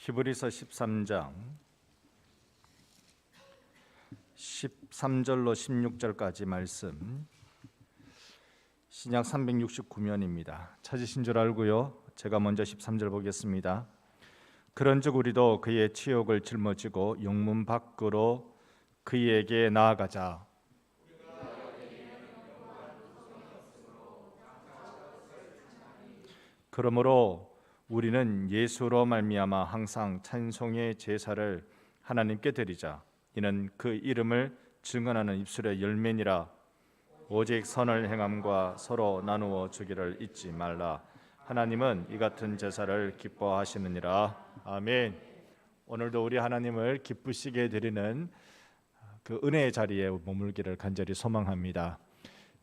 히브리서 13장 13절로 16절까지 말씀, 신약 369면입니다. 찾으신 줄 알고요. 제가 먼저 13절 보겠습니다. 그런즉 우리도 그의 치욕을 짊어지고 영문 밖으로 그에게 나아가자. 그러므로 우리는 예수로 말미암아 항상 찬송의 제사를 하나님께 드리자. 이는 그 이름을 증언하는 입술의 열매니라. 오직 선을 행함과 서로 나누어 주기를 잊지 말라. 하나님은 이 같은 제사를 기뻐하시느니라. 아멘. 오늘도 우리 하나님을 기쁘시게 드리는 그 은혜의 자리에 머물기를 간절히 소망합니다.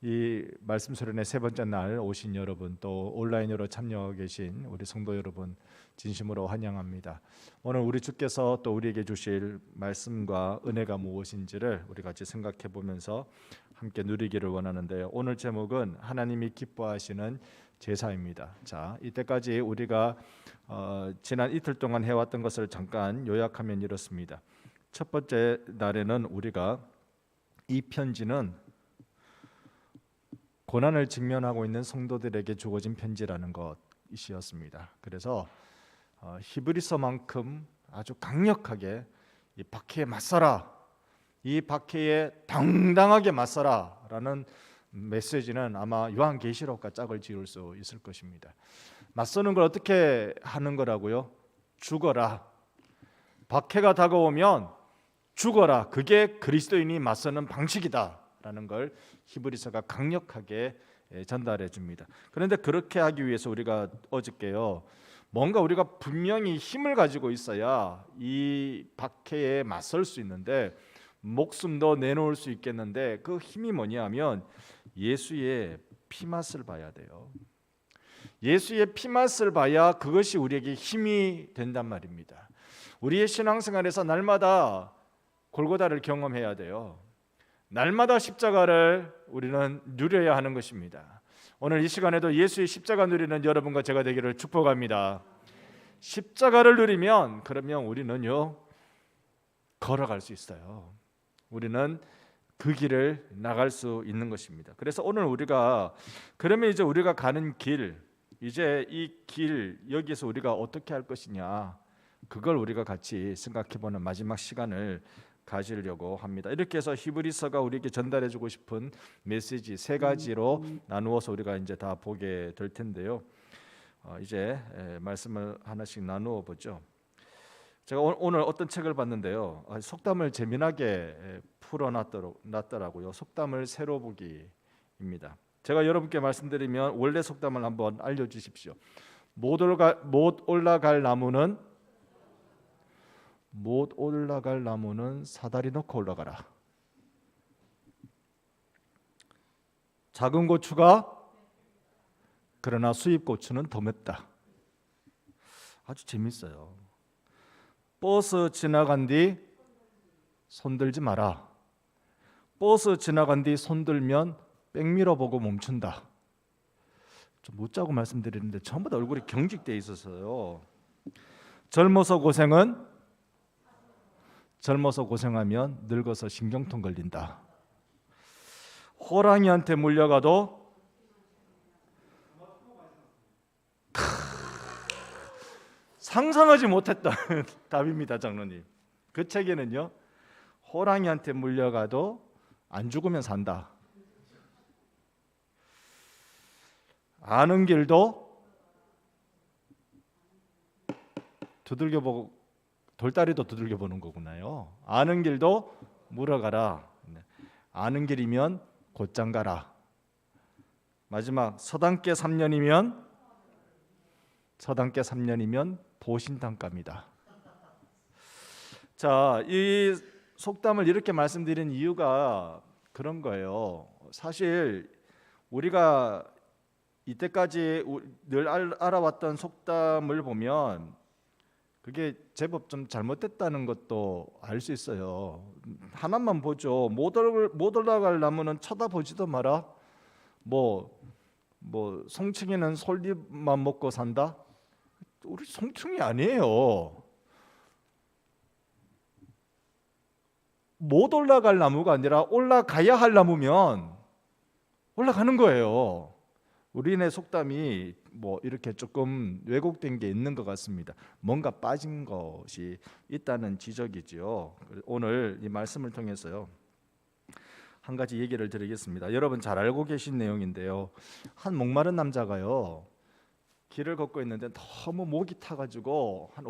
이 말씀 수련의 세 번째 날 오신 여러분, 또 온라인으로 참여하고 계신 우리 성도 여러분 진심으로 환영합니다. 오늘 우리 주께서 또 우리에게 주실 말씀과 은혜가 무엇인지를 우리 같이 생각해 보면서 함께 누리기를 원하는데요. 오늘 제목은 하나님이 기뻐하시는 제사입니다. 자, 이때까지 우리가 지난 이틀 동안 해왔던 것을 잠깐 요약하면 이렇습니다. 첫 번째 날에는 우리가 이 편지는 고난을 직면하고 있는 성도들에게 주어진 편지라는 것이었습니다. 그래서 히브리서만큼 아주 강력하게 이 박해에 맞서라, 이 박해에 당당하게 맞서라라는 메시지는 아마 요한계시록과 짝을 지을 수 있을 것입니다. 맞서는 걸 어떻게 하는 거라고요? 죽어라. 박해가 다가오면 죽어라. 그게 그리스도인이 맞서는 방식이다라는 걸 히브리서가 강력하게 전달해 줍니다. 그런데 그렇게 하기 위해서 우리가 어저께요, 뭔가 우리가 분명히 힘을 가지고 있어야 이 박해에 맞설 수 있는데, 목숨도 내놓을 수 있겠는데, 그 힘이 뭐냐면 예수의 피맛을 봐야 돼요. 예수의 피맛을 봐야 그것이 우리에게 힘이 된단 말입니다. 우리의 신앙생활에서 날마다 골고다를 경험해야 돼요. 날마다 십자가를 우리는 누려야 하는 것입니다. 오늘 이 시간에도 예수의 십자가 누리는 여러분과 제가 되기를 축복합니다. 십자가를 누리면 그러면 우리는요 걸어갈 수 있어요. 우리는 그 길을 나갈 수 있는 것입니다. 그래서 오늘 우리가 그러면 이제 우리가 가는 길, 이제 이 길 여기서 우리가 어떻게 할 것이냐, 그걸 우리가 같이 생각해보는 마지막 시간을 가지려고 합니다. 이렇게 해서 히브리서가 우리에게 전달해주고 싶은 메시지 세 가지로 나누어서 우리가 이제 다 보게 될 텐데요. 이제 말씀을 하나씩 나누어 보죠. 제가 오늘 어떤 책을 봤는데요, 속담을 재미나게 풀어놨더라고요. 속담을 새로 보기입니다. 제가 여러분께 말씀드리면 원래 속담을 한번 알려주십시오. 못 올라갈 나무는 사다리 놓고 올라가라. 작은 고추가 그러나 수입 고추는 더 맵다. 아주 재밌어요. 버스 지나간 뒤 손들지 마라. 버스 지나간 뒤 손들면 백미러 보고 멈춘다. 좀 묻자고 말씀드리는데 전부 다 얼굴이 경직돼 있어서요. 젊어서 고생하면 늙어서 신경통 걸린다. 호랑이한테 물려가도 상상하지 못했던 답입니다, 장로님. 그 책에는요, 호랑이한테 물려가도 안 죽으면 산다. 아는 길도 두들겨보고, 돌다리도 두들겨보는 거구나요. 아는 길도 물어가라. 아는 길이면 곧장 가라. 마지막 서당계 3년이면 보신단감이다. 자, 이 속담을 이렇게 말씀드린 이유가 그런 거예요. 사실 우리가 이때까지 늘 알아왔던 속담을 보면 그게 제법 좀 잘못됐다는 것도 알 수 있어요. 하나만 보죠. 못 올라갈 나무는 쳐다보지도 마라. 뭐 송충이는 솔잎만 먹고 산다. 우리 송충이 아니에요. 못 올라갈 나무가 아니라 올라가야 할 나무면 올라가는 거예요. 우리네 속담이 뭐 이렇게 조금 왜곡된 게 있는 것 같습니다. 뭔가 빠진 것이 있다는 지적이지요. 오늘 이 말씀을 통해서요, 한 가지 얘기를 드리겠습니다. 여러분 잘 알고 계신 내용인데요. 한 목마른 남자가요, 길을 걷고 있는데 너무 목이 타가지고 한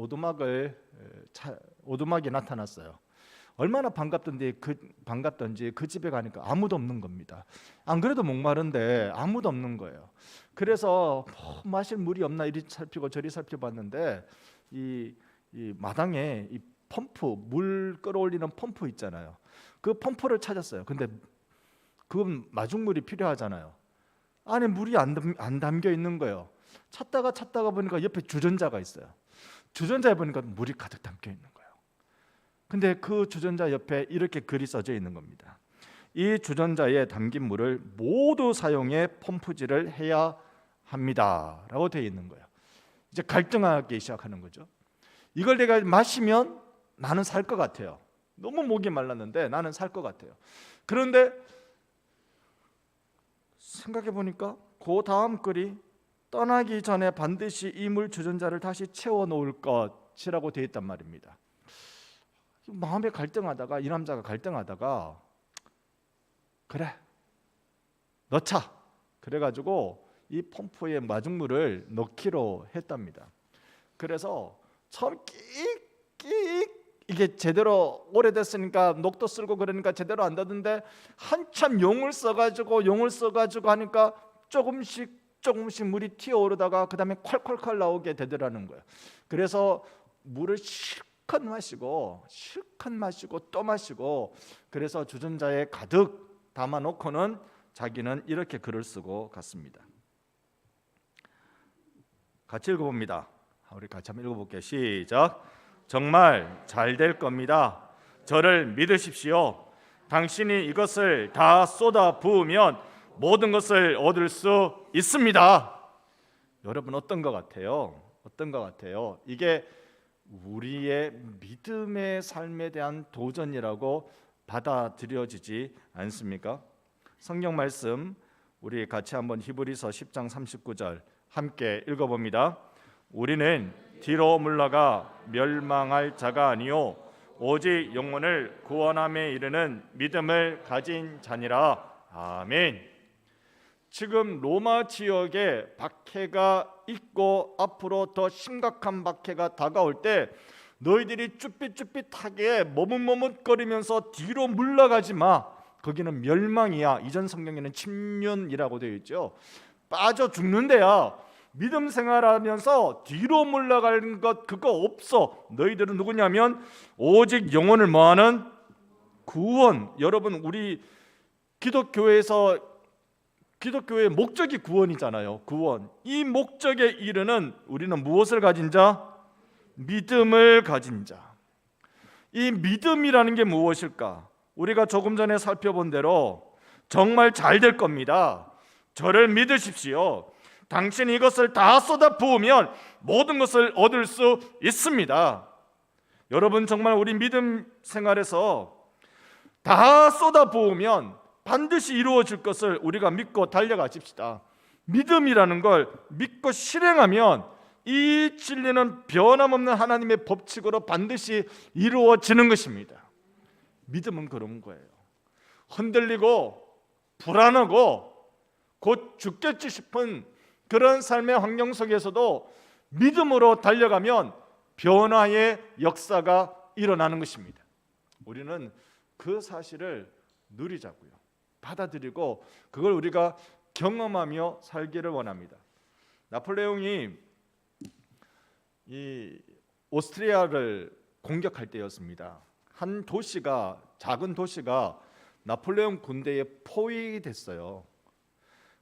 오두막이 나타났어요. 얼마나 반갑던지 그 집에 가니까 아무도 없는 겁니다. 안 그래도 목마른데 아무도 없는 거예요. 그래서 마실 물이 없나 이리 살피고 저리 살펴봤는데 이 마당에 이 펌프, 물 끌어올리는 펌프 있잖아요. 그 펌프를 찾았어요. 근데 그건 마중물이 필요하잖아요. 안에 물이 안 담겨 있는 거예요. 찾다가 보니까 옆에 주전자가 있어요. 주전자에 보니까 물이 가득 담겨 있는 거예요. 근데 그 주전자 옆에 이렇게 글이 써져 있는 겁니다. 이 주전자에 담긴 물을 모두 사용해 펌프질을 해야 합니다 라고 되어 있는 거예요. 이제 갈등하기 시작하는 거죠. 이걸 내가 마시면 나는 살 것 같아요. 너무 목이 말랐는데 나는 살 것 같아요. 그런데 생각해 보니까 그 다음 글이 떠나기 전에 반드시 이 물 주전자를 다시 채워 놓을 것이라고 되어 있단 말입니다. 마음에 갈등하다가 이 남자가 갈등하다가 그래 넣자 그래가지고 이 펌프에 마중물을 넣기로 했답니다. 그래서 처음 끽 이게 제대로 오래됐으니까 녹도 쓸고 그러니까 제대로 안 되던데 한참 용을 써가지고 하니까 조금씩 물이 튀어오르다가 그 다음에 콸콸콸 나오게 되더라는 거예요. 그래서 물을 실컷 마시고 또 마시고 그래서 주전자에 가득 담아놓고는 자기는 이렇게 글을 쓰고 갔습니다. 같이 읽어봅니다. 우리 같이 한번 읽어볼게요. 시작. 정말 잘 될 겁니다. 저를 믿으십시오. 당신이 이것을 다 쏟아 부으면 모든 것을 얻을 수 있습니다. 여러분 어떤 것 같아요? 이게 우리의 믿음의 삶에 대한 도전이라고 받아들여지지 않습니까? 성경 말씀 우리 같이 한번 히브리서 10장 39절 함께 읽어봅니다. 우리는 뒤로 물러가 멸망할 자가 아니요 오직 영혼을 구원함에 이르는 믿음을 가진 자니라. 아멘. 지금 로마 지역에 박해가 있고 앞으로 더 심각한 박해가 다가올 때 너희들이 쭈삣쭈삣하게 머뭇머뭇거리면서 뒤로 물러가지 마. 거기는 멸망이야. 이전 성경에는 침륜이라고 되어 있죠. 빠져 죽는데야. 믿음 생활하면서 뒤로 물러가는 것 그거 없어. 너희들은 누구냐면 오직 영혼을 뭐하는 구원. 여러분 우리 기독교의 목적이 구원이잖아요. 구원. 이 목적에 이르는 우리는 무엇을 가진 자? 믿음을 가진 자. 이 믿음이라는 게 무엇일까? 우리가 조금 전에 살펴본 대로 정말 잘 될 겁니다. 저를 믿으십시오. 당신이 이것을 다 쏟아 부으면 모든 것을 얻을 수 있습니다. 여러분 정말 우리 믿음 생활에서 다 쏟아 부으면 반드시 이루어질 것을 우리가 믿고 달려가십시다. 믿음이라는 걸 믿고 실행하면 이 진리는 변함없는 하나님의 법칙으로 반드시 이루어지는 것입니다. 믿음은 그런 거예요. 흔들리고 불안하고 곧 죽겠지 싶은 그런 삶의 환경 속에서도 믿음으로 달려가면 변화의 역사가 일어나는 것입니다. 우리는 그 사실을 누리자고요. 받아들이고 그걸 우리가 경험하며 살기를 원합니다. 나폴레옹이 이 오스트리아를 공격할 때였습니다. 한 도시가 작은 도시가 나폴레옹 군대에 포위됐어요.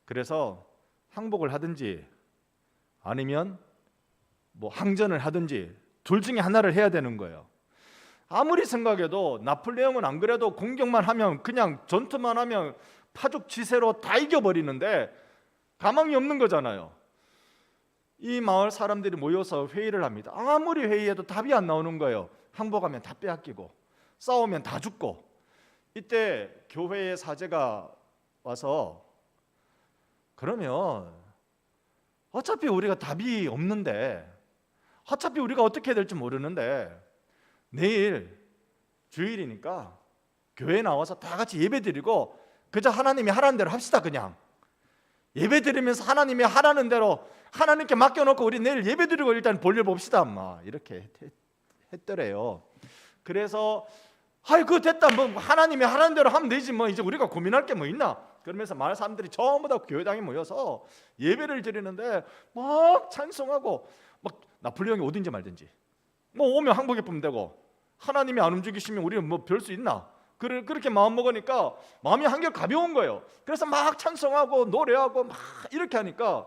그래서 항복을 하든지 아니면 뭐 항전을 하든지 둘 중에 하나를 해야 되는 거예요. 아무리 생각해도 나폴레옹은 안 그래도 공격만 하면 그냥 전투만 하면 파죽지세로 다 이겨버리는데 가망이 없는 거잖아요. 이 마을 사람들이 모여서 회의를 합니다. 아무리 회의해도 답이 안 나오는 거예요. 항복하면 다 빼앗기고 싸우면 다 죽고 이때 교회의 사제가 와서 그러면 어차피 우리가 답이 없는데, 어차피 우리가 어떻게 해야 될지 모르는데 내일 주일이니까 교회에 나와서 다 같이 예배드리고 그저 하나님이 하라는 대로 합시다. 그냥 예배드리면서 하나님이 하라는 대로 하나님께 맡겨놓고 우리 내일 예배드리고 일단 볼일 봅시다. 이렇게 했더래요. 그래서 그거 됐다. 뭐 하나님이 하라는 대로 하면 되지. 뭐 이제 우리가 고민할 게 뭐 있나? 그러면서 마을 사람들이 전부 다 교회당에 모여서 예배를 드리는데 막 찬송하고, 막 나폴레옹이 오든지 말든지, 뭐 오면 항복에 보면 되고, 하나님이 안 움직이시면 우리는 뭐 별 수 있나? 그렇게 마음 먹으니까 마음이 한결 가벼운 거예요. 그래서 막 찬송하고 노래하고 막 이렇게 하니까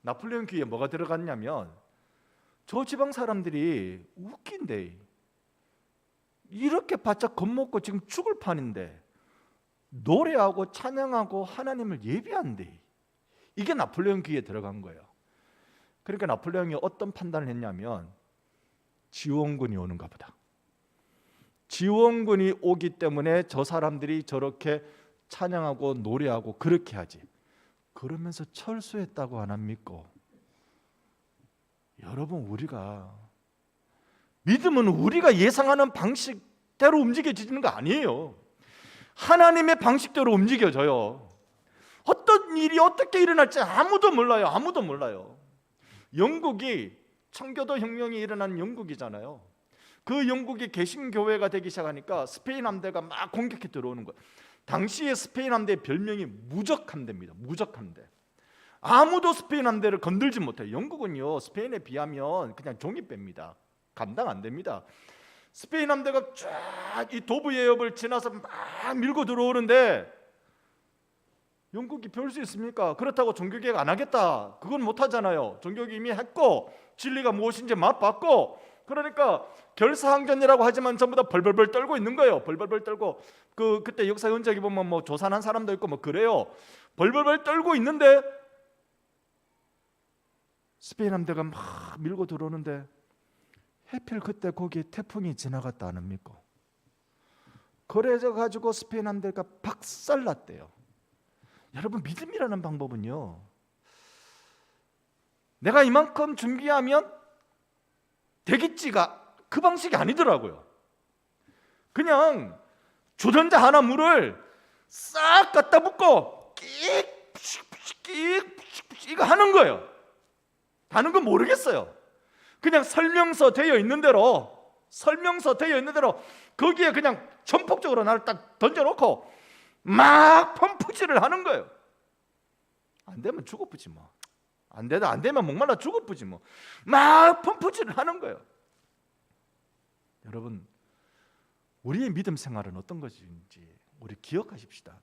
나폴레옹 귀에 뭐가 들어갔냐면, 저 지방 사람들이 웃긴데 이렇게 바짝 겁먹고 지금 죽을 판인데 노래하고 찬양하고 하나님을 예배한대. 이게 나폴레옹 귀에 들어간 거예요. 그러니까 나폴레옹이 어떤 판단을 했냐면, 지원군이 오는가 보다. 지원군이 오기 때문에 저 사람들이 저렇게 찬양하고 노래하고 그렇게 하지. 그러면서 철수했다고 안 합니까? 여러분, 우리가 믿음은 우리가 예상하는 방식대로 움직여지는 거 아니에요. 하나님의 방식대로 움직여져요. 어떤 일이 어떻게 일어날지 아무도 몰라요. 아무도 몰라요. 영국이 청교도 혁명이 일어난 영국이잖아요. 그 영국이 개신교회가 되기 시작하니까 스페인 함대가 막 공격해 들어오는 거예요. 당시에 스페인 함대의 별명이 무적함대입니다. 무적함대. 아무도 스페인 함대를 건들지 못해요. 영국은요, 스페인에 비하면 그냥 종이배입니다. 감당 안 됩니다. 스페인 함대가 쫙 이 도브 해협을 지나서 막 밀고 들어오는데 영국이 별 수 있습니까? 그렇다고 종교개혁 안 하겠다, 그건 못 하잖아요. 종교개혁 이미 했고 진리가 무엇인지 맛봤고, 그러니까 결사항전이라고 하지만 전부 다 벌벌벌 떨고 있는 거예요. 벌벌벌 떨고, 그때 역사 흔적이 보면 뭐 조산한 사람도 있고 뭐 그래요. 벌벌벌 떨고 있는데 스페인 함대가 막 밀고 들어오는데 해필 그때 거기에 태풍이 지나갔다 안 합니까? 그래서 가지고 스페인 함대가 박살났대요. 여러분, 믿음이라는 방법은요, 내가 이만큼 준비하면 되겠지가 그 방식이 아니더라고요. 그냥 주전자 하나 물을 싹 갖다 붓고 끽 이거 하는 거예요. 다른 건 모르겠어요. 그냥 설명서 되어 있는 대로 거기에 그냥 전폭적으로 나를 딱 던져놓고 막 펌프질을 하는 거예요. 안 되면 죽어보지 뭐. 안 되면 목말라 죽어보지 뭐. 막 펌프질을 하는 거예요. 여러분, 우리의 믿음 생활은 어떤 것인지 우리 기억하십시다.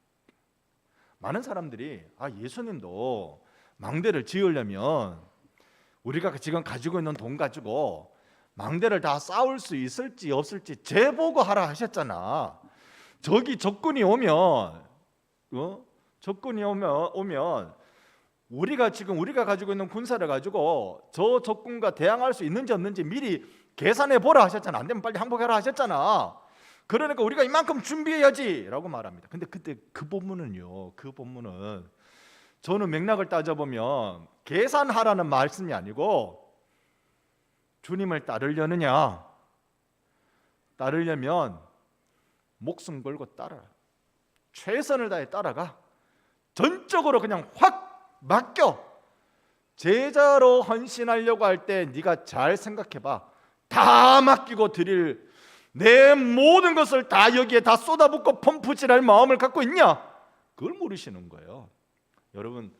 많은 사람들이 예수님도 망대를 지으려면 우리가 지금 가지고 있는 돈 가지고 망대를 다 쌓을 수 있을지 없을지 재보고 하라 하셨잖아. 저기 적군이 오면 우리가 가지고 있는 군사를 가지고 저 적군과 대항할 수 있는지 없는지 미리 계산해 보라 하셨잖아. 안 되면 빨리 항복해라 하셨잖아. 그러니까 우리가 이만큼 준비해야지라고 말합니다. 근데 그때 그 본문은 저는 맥락을 따져보면 계산하라는 말씀이 아니고, 주님을 따르려면 목숨 걸고 따라라. 최선을 다해 따라가. 전적으로 그냥 확 맡겨. 제자로 헌신하려고 할 때 네가 잘 생각해봐. 다 맡기고 드릴 내 모든 것을 다 여기에 다 쏟아붓고 펌프질할 마음을 갖고 있냐? 그걸 모르시는 거예요. 여러분,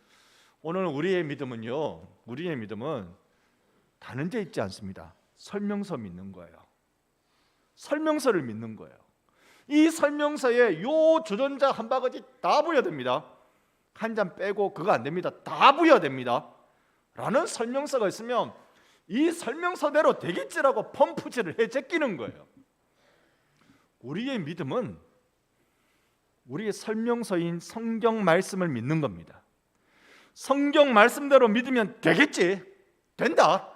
오늘 우리의 믿음은 다른 데 있지 않습니다. 설명서 믿는 거예요. 설명서를 믿는 거예요. 이 설명서에 요 주전자 한 바가지 다 부여야 됩니다. 한 잔 빼고 그거 안 됩니다. 다 부여야 됩니다. 라는 설명서가 있으면 이 설명서대로 되겠지라고 펌프질을 해 제끼는 거예요. 우리의 믿음은 우리의 설명서인 성경 말씀을 믿는 겁니다. 성경 말씀대로 믿으면 되겠지, 된다.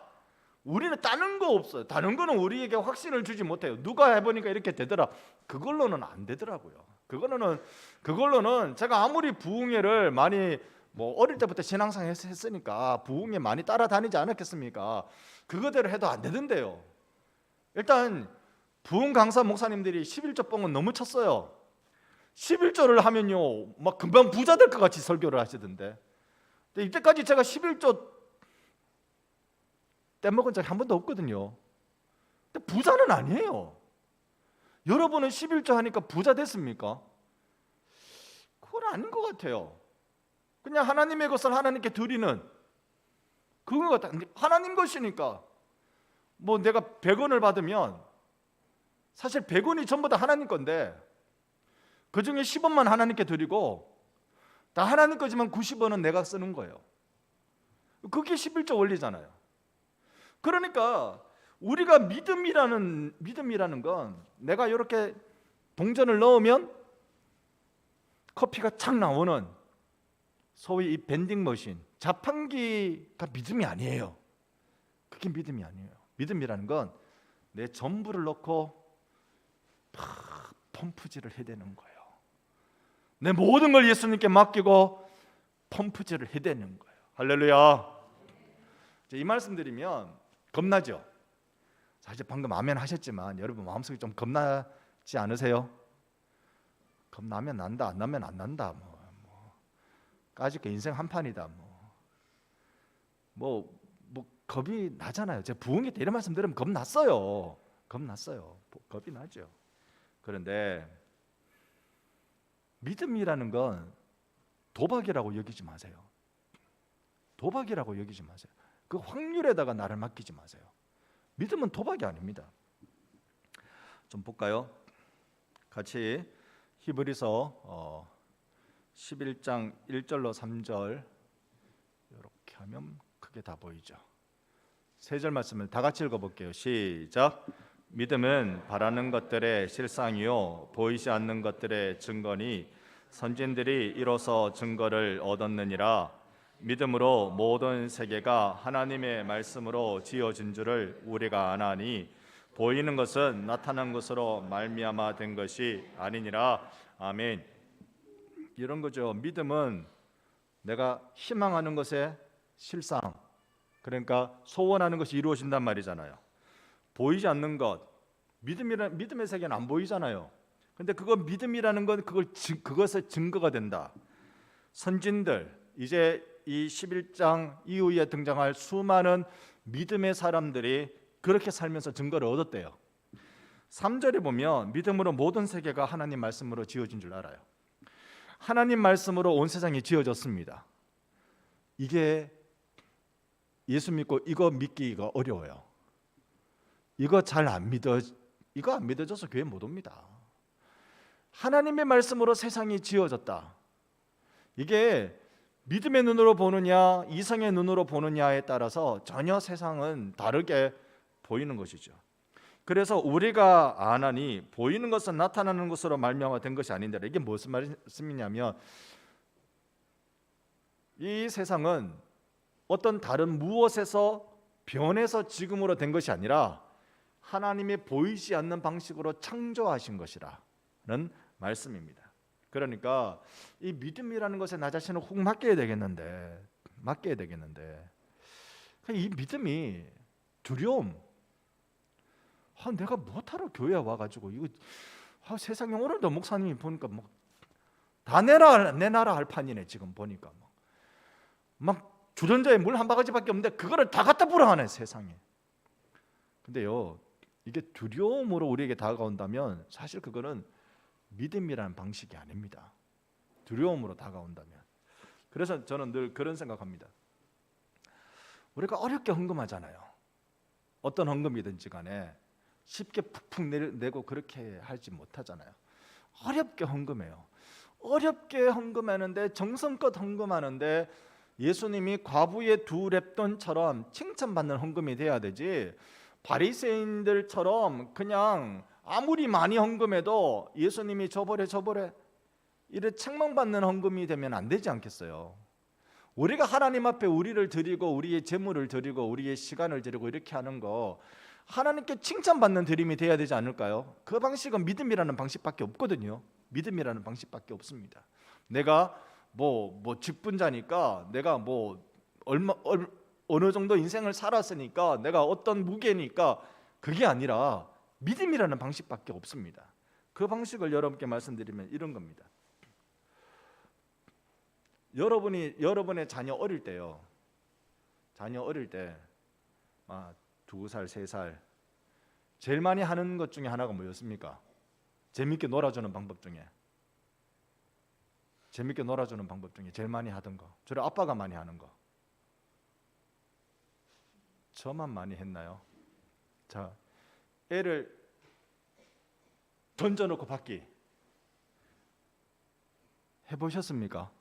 우리는 다른 거 없어요. 다른 거는 우리에게 확신을 주지 못해요. 누가 해보니까 이렇게 되더라. 그걸로는 안 되더라고요. 그걸로는 제가 아무리 부흥회를 많이 뭐 어릴 때부터 신앙생활 했으니까 부흥회 많이 따라다니지 않았겠습니까? 그거대로 해도 안 되던데요. 일단 부흥 강사 목사님들이 11조 뻥은 너무 쳤어요. 11조를 하면요 막 금방 부자 될 것 같이 설교를 하시던데, 근데 이때까지 제가 11조 떼먹은 적이 한 번도 없거든요. 근데 부자는 아니에요. 여러분은 11조 하니까 부자 됐습니까? 그건 아닌 것 같아요. 그냥 하나님의 것을 하나님께 드리는 그거 같아. 하나님 것이니까 뭐 내가 100원을 받으면 사실 100원이 전부 다 하나님 건데 그 중에 10원만 하나님께 드리고 다 하나님 거지만 90원은 내가 쓰는 거예요. 그게 11조 원리잖아요. 그러니까 우리가 믿음이라는 건 내가 이렇게 동전을 넣으면 커피가 착 나오는 소위 이 밴딩 머신, 자판기가 믿음이 아니에요. 그게 믿음이 아니에요. 믿음이라는 건 내 전부를 넣고 펌프질을 해야 되는 거예요. 내 모든 걸 예수님께 맡기고 펌프질을 해야 되는 거예요. 할렐루야. 이 말씀 드리면 겁나죠? 사실 방금 아멘 하셨지만 여러분 마음속에 좀 겁나지 않으세요? 겁나면 난다, 안 나면 안 난다. 까짓 게 인생 한판이다. 겁이 나잖아요. 제가 부흥회 때 이런 말씀 들으면 겁났어요. 겁이 나죠. 그런데 믿음이라는 건 도박이라고 여기지 마세요. 그 확률에다가 나를 맡기지 마세요. 믿음은 도박이 아닙니다. 좀 볼까요? 같이 히브리서 11장 1절로 3절 이렇게 하면 크게 다 보이죠. 세 절 말씀을 다 같이 읽어볼게요. 시작. 믿음은 바라는 것들의 실상이요 보이지 않는 것들의 증거니 선진들이 이로써 증거를 얻었느니라. 믿음으로 모든 세계가 하나님의 말씀으로 지어진 줄을 우리가 아나니 보이는 것은 나타난 것으로 말미암아 된 것이 아니니라. 아멘. 이런 거죠. 믿음은 내가 희망하는 것의 실상, 그러니까 소원하는 것이 이루어진단 말이잖아요. 보이지 않는 것, 믿음의 세계는 안 보이잖아요. 근데 그거 믿음이라는 건 그것의 증거가 된다. 선진들, 이제 이 11장 이후에 등장할 수많은 믿음의 사람들이 그렇게 살면서 증거를 얻었대요. 3절에 보면 믿음으로 모든 세계가 하나님 말씀으로 지어진 줄 알아요. 하나님 말씀으로 온 세상이 지어졌습니다. 이게 예수 믿고 이거 믿기가 어려워요. 이거 안 믿어져서 교회 못 옵니다. 하나님의 말씀으로 세상이 지어졌다. 이게 믿음의 눈으로 보느냐 이성의 눈으로 보느냐에 따라서 전혀 세상은 다르게 보이는 것이죠. 그래서 우리가 아나니 보이는 것은 나타나는 것으로 말미암아 된 것이 아닌데, 이게 무슨 말씀이냐면 이 세상은 어떤 다른 무엇에서 변해서 지금으로 된 것이 아니라 하나님이 보이지 않는 방식으로 창조하신 것이라는 말씀입니다. 그러니까 이 믿음이라는 것에 나 자신을 훅 맡겨야 되겠는데 이 믿음이 두려움, 내가 뭐하러 교회에 와가지고 이거 세상에 오늘도 목사님이 보니까 다 내놔라 할 판이네. 지금 보니까 막 주전자에 물 한 바가지밖에 없는데 그거를 다 갖다 부라 하네 세상에. 근데요, 이게 두려움으로 우리에게 다가온다면 사실 그거는 믿음이라는 방식이 아닙니다. 두려움으로 다가온다면. 그래서 저는 늘 그런 생각합니다. 우리가 어렵게 헌금하잖아요. 어떤 헌금이든지 간에 쉽게 푹푹 내고 그렇게 하지 못하잖아요. 어렵게 헌금해요. 어렵게 헌금하는데, 정성껏 헌금하는데 예수님이 과부의 2렙돈처럼 칭찬받는 헌금이 돼야 되지, 바리새인들처럼 그냥 아무리 많이 헌금해도 예수님이 줘버려 이래 책망받는 헌금이 되면 안 되지 않겠어요? 우리가 하나님 앞에 우리를 드리고 우리의 재물을 드리고 우리의 시간을 드리고 이렇게 하는 거 하나님께 칭찬받는 드림이 돼야 되지 않을까요? 그 방식은 믿음이라는 방식밖에 없거든요. 믿음이라는 방식밖에 없습니다. 내가 뭐 직분자니까 내가 어느 정도 인생을 살았으니까 내가 어떤 무게니까 그게 아니라 믿음이라는 방식밖에 없습니다. 그 방식을 여러분께 말씀드리면 이런 겁니다. 여러분의 자녀 어릴 때요. 자녀 어릴 때 2살, 3살 제일 많이 하는 것 중에 하나가 뭐였습니까? 재밌게 놀아주는 방법 중에 제일 많이 하던 거. 저희 아빠가 많이 하는 거. 저만 많이 했나요? 자, 애를 던져놓고 받기 해보셨습니까?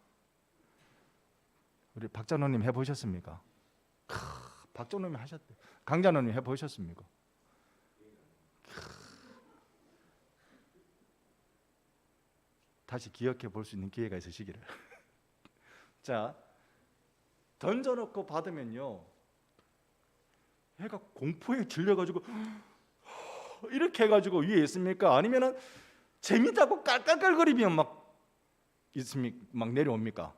우리 박장로님 해보셨습니까? 박장로님 하셨대. 강장로님 해보셨습니까? 다시 기억해 볼 수 있는 기회가 있으시기를. 자, 던져놓고 받으면요, 애가 공포에 질려가지고 이렇게 해가지고 위에 있습니까? 아니면은 재밌다고 깔깔깔거리면 막 내려옵니까?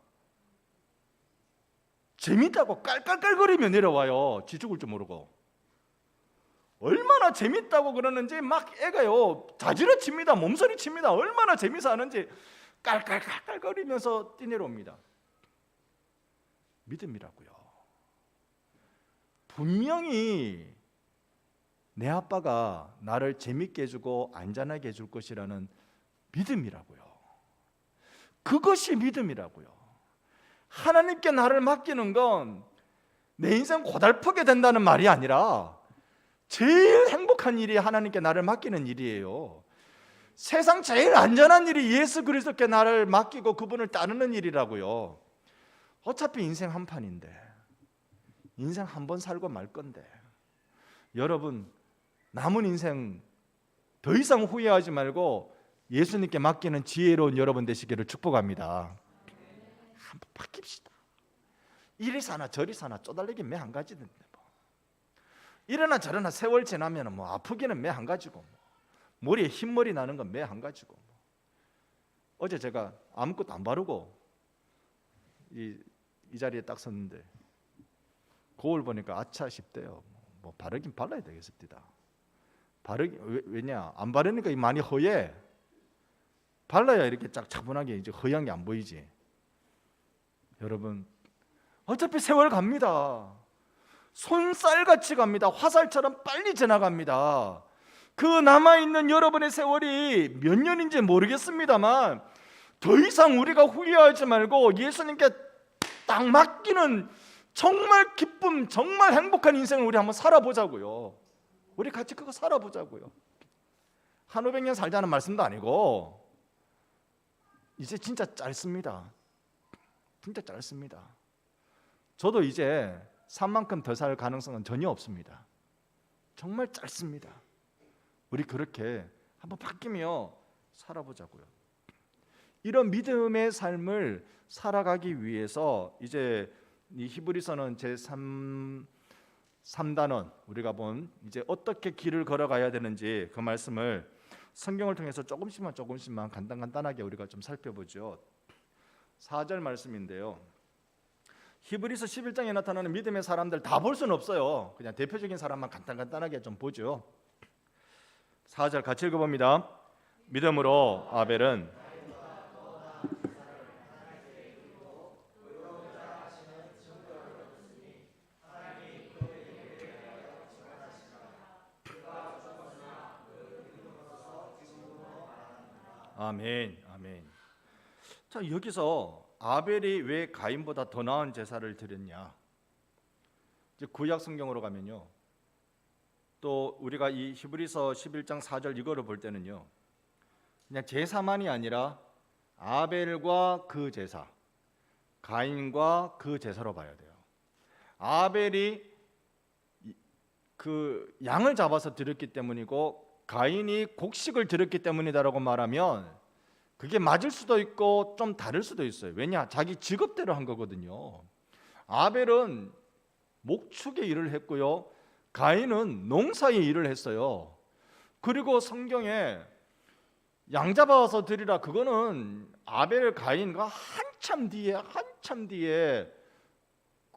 재밌다고 깔깔깔거리면 내려와요. 지 죽을 줄 모르고. 얼마나 재밌다고 그러는지 막 애가요 자지러 칩니다. 몸소리 칩니다. 얼마나 재밌어 하는지 깔깔깔깔거리면서 뛰내려옵니다. 믿음이라고요. 분명히 내 아빠가 나를 재밌게 해주고 안전하게 해줄 것이라는 믿음이라고요. 그것이 믿음이라고요. 하나님께 나를 맡기는 건 내 인생 고달프게 된다는 말이 아니라 제일 행복한 일이 하나님께 나를 맡기는 일이에요. 세상 제일 안전한 일이 예수 그리스도께 나를 맡기고 그분을 따르는 일이라고요. 어차피 인생 한 판인데, 인생 한 번 살고 말 건데, 여러분 남은 인생 더 이상 후회하지 말고 예수님께 맡기는 지혜로운 여러분 되시기를 축복합니다. 한번 바뀝시다. 이리 사나 저리 사나 쪼달리기 매 한 가지던데 이러나 저러나 세월 지나면 아프기는 매 한 가지고 머리에 흰머리 나는 건 매 한 가지고 어제 제가 아무것도 안 바르고 이 자리에 딱 섰는데 거울 보니까 아차 싶대요. 바르긴 발라야 되겠습니다. 왜냐 안 바르니까 많이 허예. 발라야 이렇게 쫙 차분하게 이제 허연 게 안 보이지. 여러분 어차피 세월 갑니다. 손살같이 갑니다. 화살처럼 빨리 지나갑니다. 그 남아있는 여러분의 세월이 몇 년인지 모르겠습니다만 더 이상 우리가 후회하지 말고 예수님께 딱 맡기는 정말 기쁨, 정말 행복한 인생을 우리 한번 살아보자고요. 우리 같이 그거 살아보자고요. 한 500년 살자는 말씀도 아니고 이제 진짜 짧습니다. 진짜 짧습니다. 저도 이제 산만큼 더 살 가능성은 전혀 없습니다. 정말 짧습니다. 우리 그렇게 한번 바뀌며 살아보자고요. 이런 믿음의 삶을 살아가기 위해서 이제 이 히브리서는 제 3단원 우리가 본 이제 어떻게 길을 걸어가야 되는지 그 말씀을 성경을 통해서 조금씩만 간단하게 우리가 좀 살펴보죠. 4절 말씀인데요. 히브리서 11장에 나타나는 믿음의 사람들 다 볼 수는 없어요. 그냥 대표적인 사람만 간단하게 좀 보죠. 4절 같이 읽어봅니다. 믿음으로 아벨은 아멘, 아멘. 자, 여기서 아벨이 왜 가인보다 더 나은 제사를 드렸냐? 이제 구약 성경으로 가면요. 또 우리가 이 히브리서 11장 4절 이거를 볼 때는요. 그냥 제사만이 아니라 아벨과 그 제사, 가인과 그 제사로 봐야 돼요. 아벨이 그 양을 잡아서 드렸기 때문이고 가인이 곡식을 드렸기 때문이다라고 말하면 그게 맞을 수도 있고 좀 다를 수도 있어요. 왜냐? 자기 직업대로 한 거거든요. 아벨은 목축의 일을 했고요, 가인은 농사의 일을 했어요. 그리고 성경에 양 잡아서 드리라, 그거는 아벨 가인과 한참 뒤에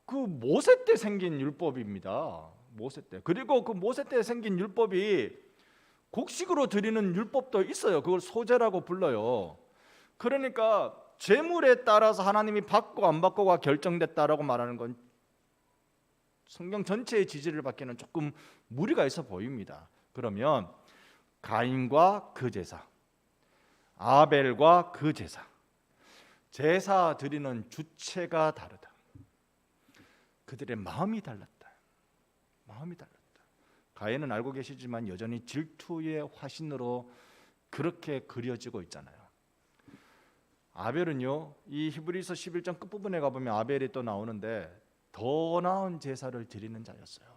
그 모세 때 생긴 율법입니다. 모세 때. 그리고 그 모세 때 생긴 율법이 곡식으로 드리는 율법도 있어요. 그걸 소제라고 불러요. 그러니까 제물에 따라서 하나님이 받고 안 받고가 결정됐다라고 말하는 건 성경 전체의 지지를 받기는 조금 무리가 있어 보입니다. 그러면 가인과 그 제사, 아벨과 그 제사, 제사 드리는 주체가 다르다. 그들의 마음이 달랐다. 가인은 알고 계시지만 여전히 질투의 화신으로 그렇게 그려지고 있잖아요. 아벨은요, 이 히브리서 11장 끝부분에 가보면 아벨이 또 나오는데 더 나은 제사를 드리는 자였어요.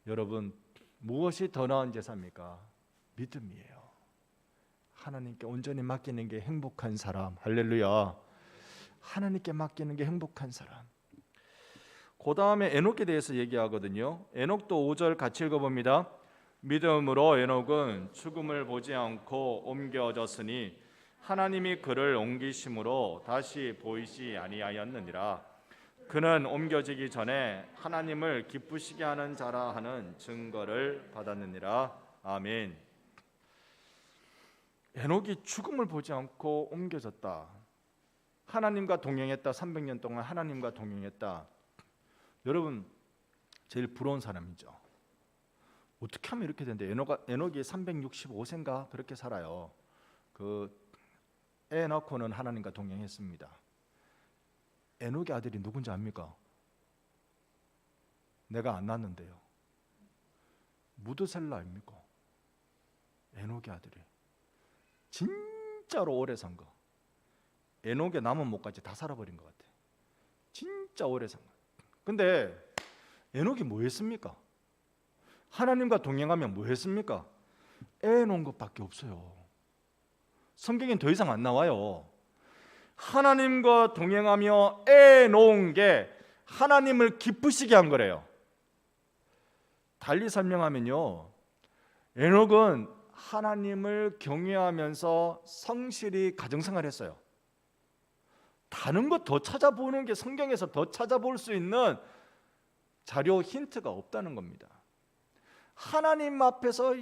여러분, 무엇이 더 나은 제사입니까? 믿음이에요. 하나님께 온전히 맡기는 게 행복한 사람. 할렐루야. 하나님께 맡기는 게 행복한 사람. 그 다음에 에녹에 대해서 얘기하거든요. 에녹도 5절 같이 읽어봅니다. 믿음으로 에녹은 죽음을 보지 않고 옮겨졌으니 하나님이 그를 옮기심으로 다시 보이지 아니하였느니라. 그는 옮겨지기 전에 하나님을 기쁘시게 하는 자라 하는 증거를 받았느니라. 아멘. 에녹이 죽음을 보지 않고 옮겨졌다. 하나님과 동행했다. 300년 동안 하나님과 동행했다. 여러분, 제일 부러운 사람이죠. 어떻게 하면 이렇게 되는데, 에녹이 365세인가 그렇게 살아요. 애 낳고는 하나님과 동행했습니다. 에녹의 아들이 누군지 압니까? 내가 안 낳았는데요. 무드셀라 아닙니까? 에녹의 아들이 진짜로 오래 산 거. 에녹의 남은 목까지 다 살아버린 것 같아. 진짜 오래 산 거. 근데 에녹이 뭐 했습니까? 하나님과 동행하면 뭐 했습니까? 애 놓은 것밖에 없어요. 성경엔 더 이상 안 나와요. 하나님과 동행하며 애 놓은 게 하나님을 기쁘시게 한 거래요. 달리 설명하면요, 에녹은 하나님을 경외하면서 성실히 가정생활을 했어요. 다른 것 더 찾아보는 게, 성경에서 더 찾아볼 수 있는 자료 힌트가 없다는 겁니다. 하나님 앞에서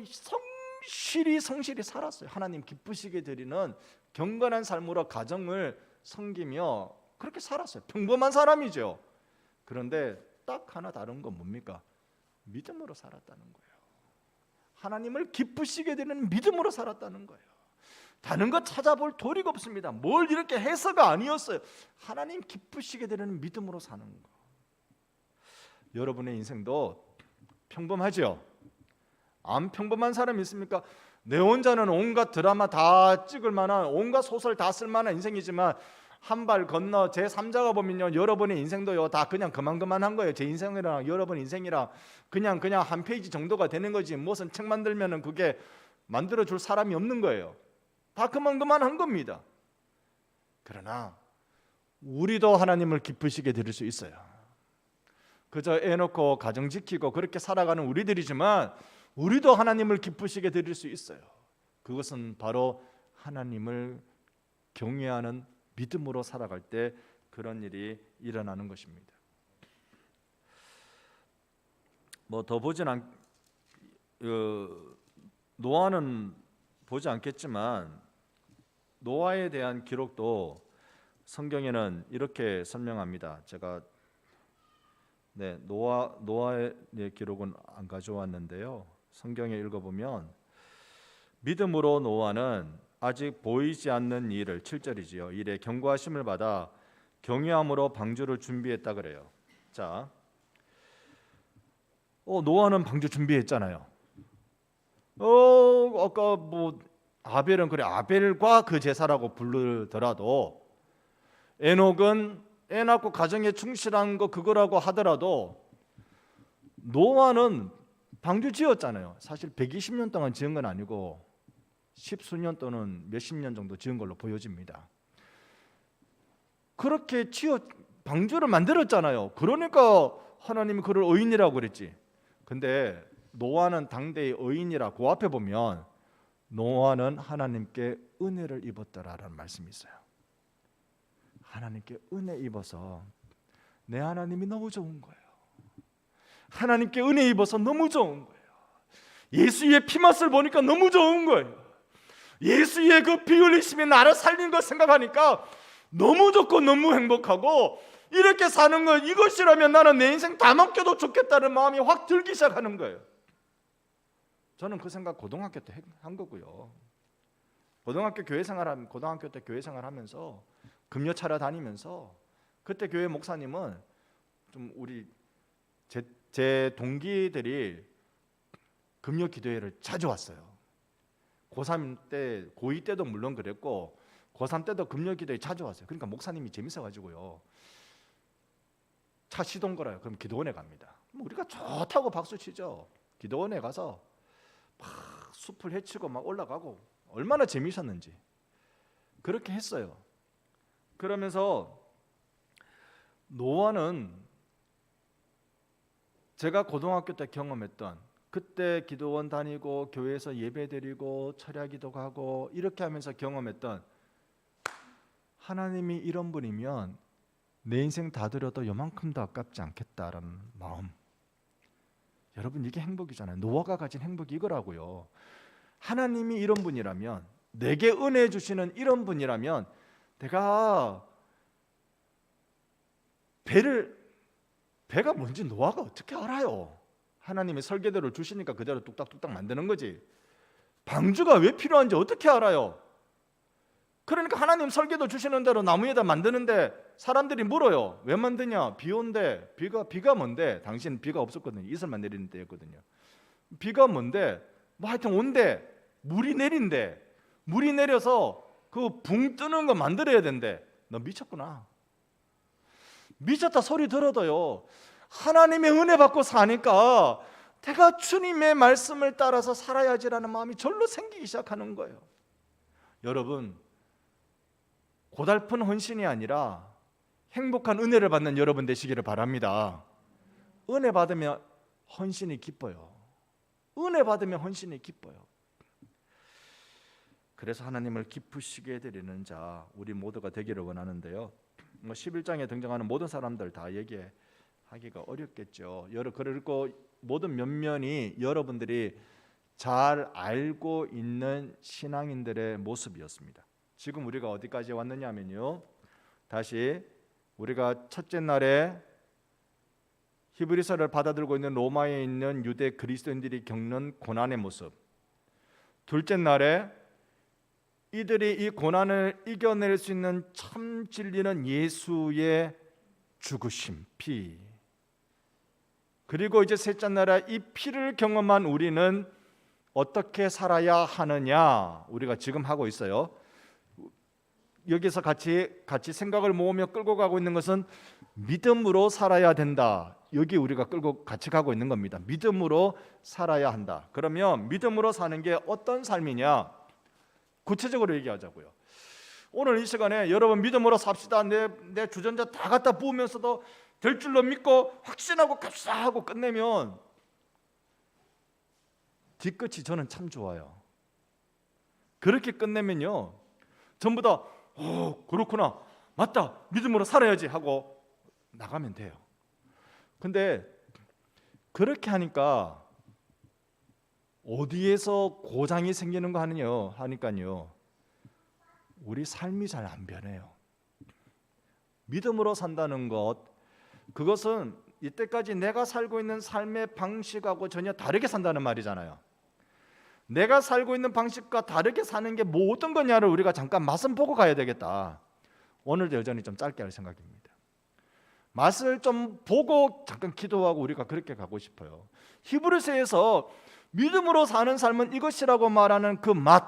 성실히 살았어요. 하나님 기쁘시게 드리는 경건한 삶으로 가정을 섬기며 그렇게 살았어요. 평범한 사람이죠. 그런데 딱 하나 다른 건 뭡니까? 믿음으로 살았다는 거예요. 하나님을 기쁘시게 드리는 믿음으로 살았다는 거예요. 다른 거 찾아볼 도리가 없습니다. 뭘 이렇게 해서가 아니었어요. 하나님 기쁘시게 되는 믿음으로 사는 거. 여러분의 인생도 평범하죠? 안 평범한 사람이 있습니까? 내 혼자는 온갖 드라마 다 찍을 만한, 온갖 소설 다 쓸 만한 인생이지만 한 발 건너 제3자가 보면요, 여러분의 인생도요 다 그냥 그만한 거예요. 제 인생이랑 여러분 인생이랑 그냥 한 페이지 정도가 되는 거지, 무슨 책 만들면은 그게 만들어줄 사람이 없는 거예요. 다 그만한 겁니다. 그러나 우리도 하나님을 기쁘시게 드릴 수 있어요. 그저 애 놓고 가정 지키고 그렇게 살아가는 우리들이지만 우리도 하나님을 기쁘시게 드릴 수 있어요. 그것은 바로 하나님을 경외하는 믿음으로 살아갈 때 그런 일이 일어나는 것입니다. 뭐 더 노아는 보지 않겠지만 노아에 대한 기록도 성경에는 이렇게 설명합니다. 제가 노아의 기록은 안 가져왔는데요. 성경에 읽어보면 믿음으로 노아는 아직 보이지 않는 일을, 7절이지요, 일에 경고하심을 받아 경외함으로 방주를 준비했다 그래요. 자, 노아는 방주 준비했잖아요. 아까 뭐 아벨은 그래, 아벨과 그 제사라고 부르더라도, 에녹은 애 낳고 가정에 충실한 거 그거라고 하더라도 노아는 방주 지었잖아요. 사실 120년 동안 지은 건 아니고 십수년 또는 몇십 년 정도 지은 걸로 보여집니다. 그렇게 방주를 만들었잖아요. 그러니까 하나님이 그를 의인이라고 그랬지. 근데 노아는 당대의 의인이라 그 앞에 보면 노아는 하나님께 은혜를 입었다라는 말씀이 있어요. 하나님께 은혜 입어서 내 하나님이 너무 좋은 거예요. 하나님께 은혜 입어서 너무 좋은 거예요. 예수의 피맛을 보니까 너무 좋은 거예요. 예수의 그 피 흘리심이 나를 살린 걸 생각하니까 너무 좋고 너무 행복하고, 이렇게 사는 거 이것이라면 나는 내 인생 다 맡겨도 좋겠다는 마음이 확 들기 시작하는 거예요. 저는 그 생각 고등학교 때 한 거고요. 고등학교 때 교회 생활하면서 금요 차려 다니면서 그때 교회 목사님은 좀 우리 제 동기들이 금요 기도회를 자주 왔어요. 고3 때, 고2 때도 물론 그랬고 고3 때도 금요 기도회 자주 왔어요. 그러니까 목사님이 재밌어가지고요, 차 시동 걸어요. 그럼 기도원에 갑니다. 우리가 좋다고 박수 치죠. 기도원에 가서 막 숲을 헤치고 막 올라가고 얼마나 재미있었는지 그렇게 했어요. 그러면서 노아는 제가 고등학교 때 경험했던, 그때 기도원 다니고 교회에서 예배 드리고 철야기도 가고 이렇게 하면서 경험했던, 하나님이 이런 분이면 내 인생 다 드려도 요만큼도 아깝지 않겠다라는 마음. 여러분, 이게 행복이잖아요. 노아가 가진 행복이 이거라고요. 하나님이 이런 분이라면, 내게 은혜 주시는 이런 분이라면, 내가 배가 뭔지 노아가 어떻게 알아요? 하나님이 설계도를 주시니까 그대로 뚝딱뚝딱 만드는 거지. 방주가 왜 필요한지 어떻게 알아요? 그러니까 하나님 설계도 주시는 대로 나무에다 만드는데 사람들이 물어요. 왜 만드냐? 비 온대. 비가 뭔데? 당신 비가 없었거든요. 이슬만 내리는 때였거든요. 비가 뭔데? 뭐 하여튼 온대. 물이 내린대. 물이 내려서 그 붕 뜨는 거 만들어야 된대. 너 미쳤구나. 미쳤다 소리 들어도요, 하나님의 은혜 받고 사니까 내가 주님의 말씀을 따라서 살아야지라는 마음이 절로 생기기 시작하는 거예요. 여러분, 고달픈 헌신이 아니라 행복한 은혜를 받는 여러분 되시기를 바랍니다. 은혜 받으면 헌신이 기뻐요. 은혜 받으면 헌신이 기뻐요. 그래서 하나님을 기쁘시게 해드리는 자, 우리 모두가 되기를 원하는데요. 11장에 등장하는 모든 사람들 다 얘기하기가 어렵겠죠. 그리고 모든 면면이 여러분들이 잘 알고 있는 신앙인들의 모습이었습니다. 지금 우리가 어디까지 왔느냐면요, 다시 우리가 첫째 날에 히브리서를 받아들고 있는 로마에 있는 유대 그리스도인들이 겪는 고난의 모습, 둘째 날에 이들이 이 고난을 이겨낼 수 있는 참 진리는 예수의 죽으심, 피, 그리고 이제 셋째 날에 이 피를 경험한 우리는 어떻게 살아야 하느냐, 우리가 지금 하고 있어요. 여기서 같이 생각을 모으며 끌고 가고 있는 것은 믿음으로 살아야 된다. 여기 우리가 끌고 같이 가고 있는 겁니다. 믿음으로 살아야 한다. 그러면 믿음으로 사는 게 어떤 삶이냐? 구체적으로 얘기하자고요. 오늘 이 시간에 여러분 믿음으로 삽시다. 내 주전자 다 갖다 부으면서도 될 줄로 믿고 확신하고 갑시다 하고 끝내면 뒤끝이 저는 참 좋아요. 그렇게 끝내면요, 전부 다 그렇구나, 맞다, 믿음으로 살아야지 하고 나가면 돼요. 근데 그렇게 하니까 어디에서 고장이 생기는 거 하니까요, 우리 삶이 잘 안 변해요. 믿음으로 산다는 것, 그것은 이때까지 내가 살고 있는 삶의 방식하고 전혀 다르게 산다는 말이잖아요. 내가 살고 있는 방식과 다르게 사는 게 뭐 어떤 거냐를 우리가 잠깐 맛은 보고 가야 되겠다. 오늘도 여전히 좀 짧게 할 생각입니다. 맛을 좀 보고 잠깐 기도하고 우리가 그렇게 가고 싶어요. 히브리서에서 믿음으로 사는 삶은 이것이라고 말하는 그 맛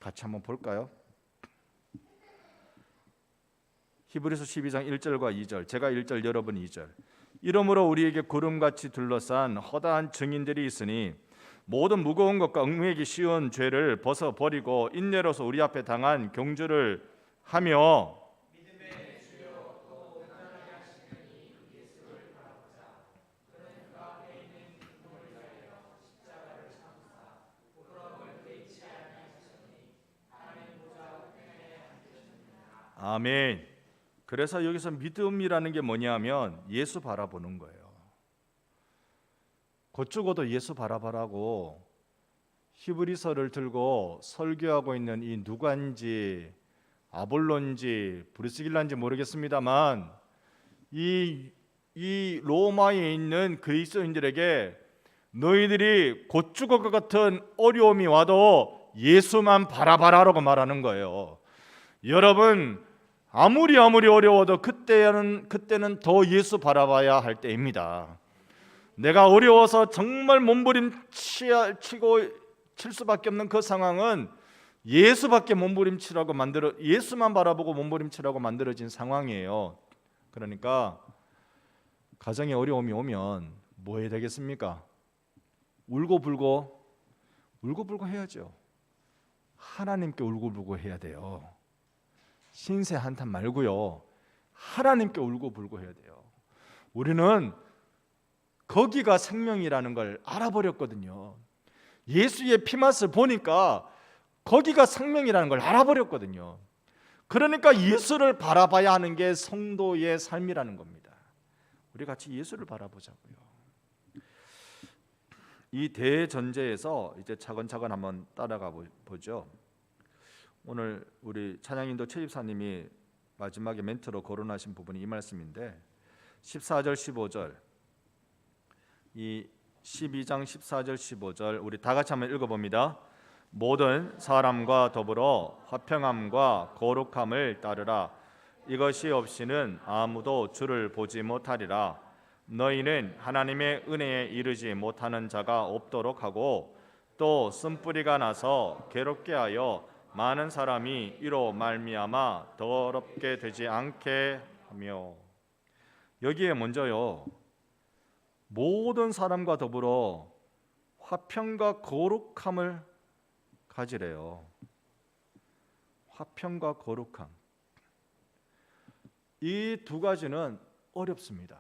같이 한번 볼까요? 히브리서 12장 1절과 2절, 제가 1절, 여러분 2절. 이러므로 우리에게 구름같이 둘러싼 허다한 증인들이 있으니 모든 무거운 것과 얽매이기 쉬운 죄를 벗어버리고 인내로서 우리 앞에 당한 경주를 하며 아멘. 그래서 여기서 믿음이라는 게 뭐냐면 예수 바라보는 거예요. 곧 죽어도 예수 바라보라고 히브리서를 들고 설교하고 있는 이 누가인지 아볼론지 브리스길라인지 모르겠습니다만 이 로마에 있는 그리스도인들에게 너희들이 곧 죽을 것 같은 어려움이 와도 예수만 바라봐라라고 말하는 거예요. 여러분, 아무리 어려워도 그때는 더 예수 바라봐야 할 때입니다. 내가 어려워서 정말 몸부림치고 칠 수밖에 없는 그 상황은 예수만 바라보고 몸부림치라고 만들어진 상황이에요. 그러니까 가정에 어려움이 오면 뭐 해야 되겠습니까? 울고불고 해야죠. 하나님께 울고불고 해야 돼요. 신세 한탄 말고요. 하나님께 울고불고 해야 돼요. 우리는 거기가 생명이라는 걸 알아버렸거든요. 예수의 피맛을 보니까 거기가 생명이라는 걸 알아버렸거든요. 그러니까 예수를 바라봐야 하는 게 성도의 삶이라는 겁니다. 우리 같이 예수를 바라보자고요. 이 대전제에서 이제 차근차근 한번 따라가 보죠. 오늘 우리 찬양인도 최 집사님이 마지막에 멘트로 거론하신 부분이 이 말씀인데 14절 15절 이 12장 14절 15절 우리 다 같이 한번 읽어봅니다. 모든 사람과 더불어 화평함과 거룩함을 따르라. 이것이 없이는 아무도 주를 보지 못하리라. 너희는 하나님의 은혜에 이르지 못하는 자가 없도록 하고 또 쓴뿌리가 나서 괴롭게 하여 많은 사람이 이로 말미암아 더럽게 되지 않게 하며. 여기에 먼저요, 모든 사람과 더불어 화평과 거룩함을 가지래요. 화평과 거룩함, 이 두 가지는 어렵습니다.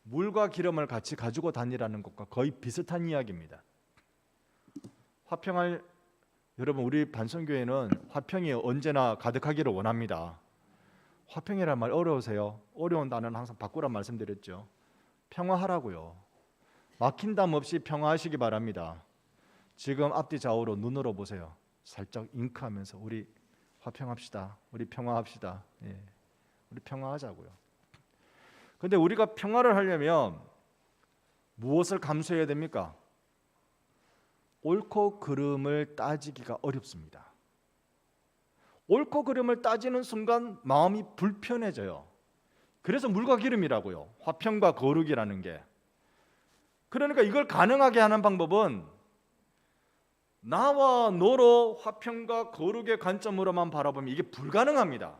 물과 기름을 같이 가지고 다니라는 것과 거의 비슷한 이야기입니다. 화평할 여러분, 우리 반성교회는 화평이 언제나 가득하기를 원합니다. 화평이란 말 어려우세요? 어려운 단어는 항상 바꾸란 말씀드렸죠. 평화하라고요. 막힌 담 없이 평화하시기 바랍니다. 지금 앞뒤 좌우로 눈으로 보세요. 살짝 잉크하면서 우리 화평합시다. 우리 평화합시다. 예. 우리 평화하자고요. 근데 우리가 평화를 하려면 무엇을 감수해야 됩니까? 옳고 그름을 따지기가 어렵습니다. 옳고 그름을 따지는 순간 마음이 불편해져요. 그래서 물과 기름이라고요. 화평과 거룩이라는 게. 그러니까 이걸 가능하게 하는 방법은 나와 너로 화평과 거룩의 관점으로만 바라보면 이게 불가능합니다.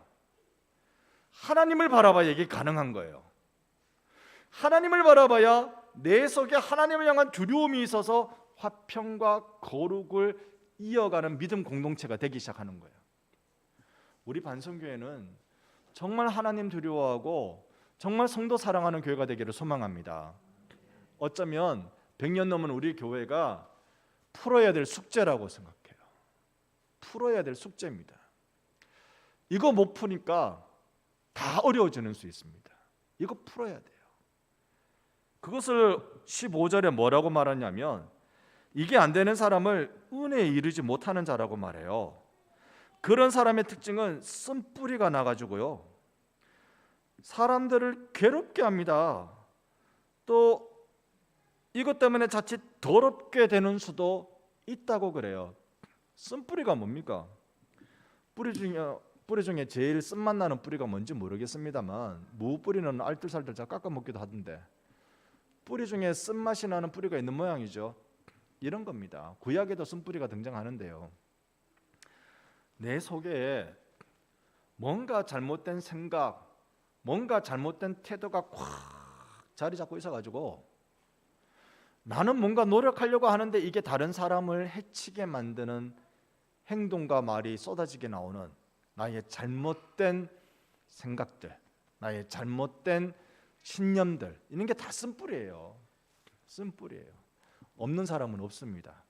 하나님을 바라봐야 이게 가능한 거예요. 하나님을 바라봐야 내 속에 하나님을 향한 두려움이 있어서 화평과 거룩을 이어가는 믿음 공동체가 되기 시작하는 거예요. 우리 반성교회는 정말 하나님 두려워하고 정말 성도 사랑하는 교회가 되기를 소망합니다. 어쩌면 100년 넘은 우리 교회가 풀어야 될 숙제라고 생각해요. 풀어야 될 숙제입니다. 이거 못 푸니까 다 어려워지는 수 있습니다. 이거 풀어야 돼요. 그것을 15절에 뭐라고 말하냐면 이게 안 되는 사람을 은혜에 이르지 못하는 자라고 말해요. 그런 사람의 특징은 쓴뿌리가 나가지고요, 사람들을 괴롭게 합니다. 또 이것 때문에 자칫 더럽게 되는 수도 있다고 그래요. 쓴뿌리가 뭡니까? 뿌리 중에 제일 쓴맛 나는 뿌리가 뭔지 모르겠습니다만 무뿌리는 알뜰살뜰 잘 깎아 먹기도 하던데 뿌리 중에 쓴맛이 나는 뿌리가 있는 모양이죠. 이런 겁니다. 구약에도 쓴뿌리가 등장하는데요, 내 속에 뭔가 잘못된 생각, 뭔가 잘못된 태도가 콱 자리 잡고 있어가지고 나는 뭔가 노력하려고 하는데 이게 다른 사람을 해치게 만드는 행동과 말이 쏟아지게 나오는 나의 잘못된 생각들, 나의 잘못된 신념들, 이런 게 다 쓴뿌리예요. 쓴뿌리예요. 없는 사람은 없습니다.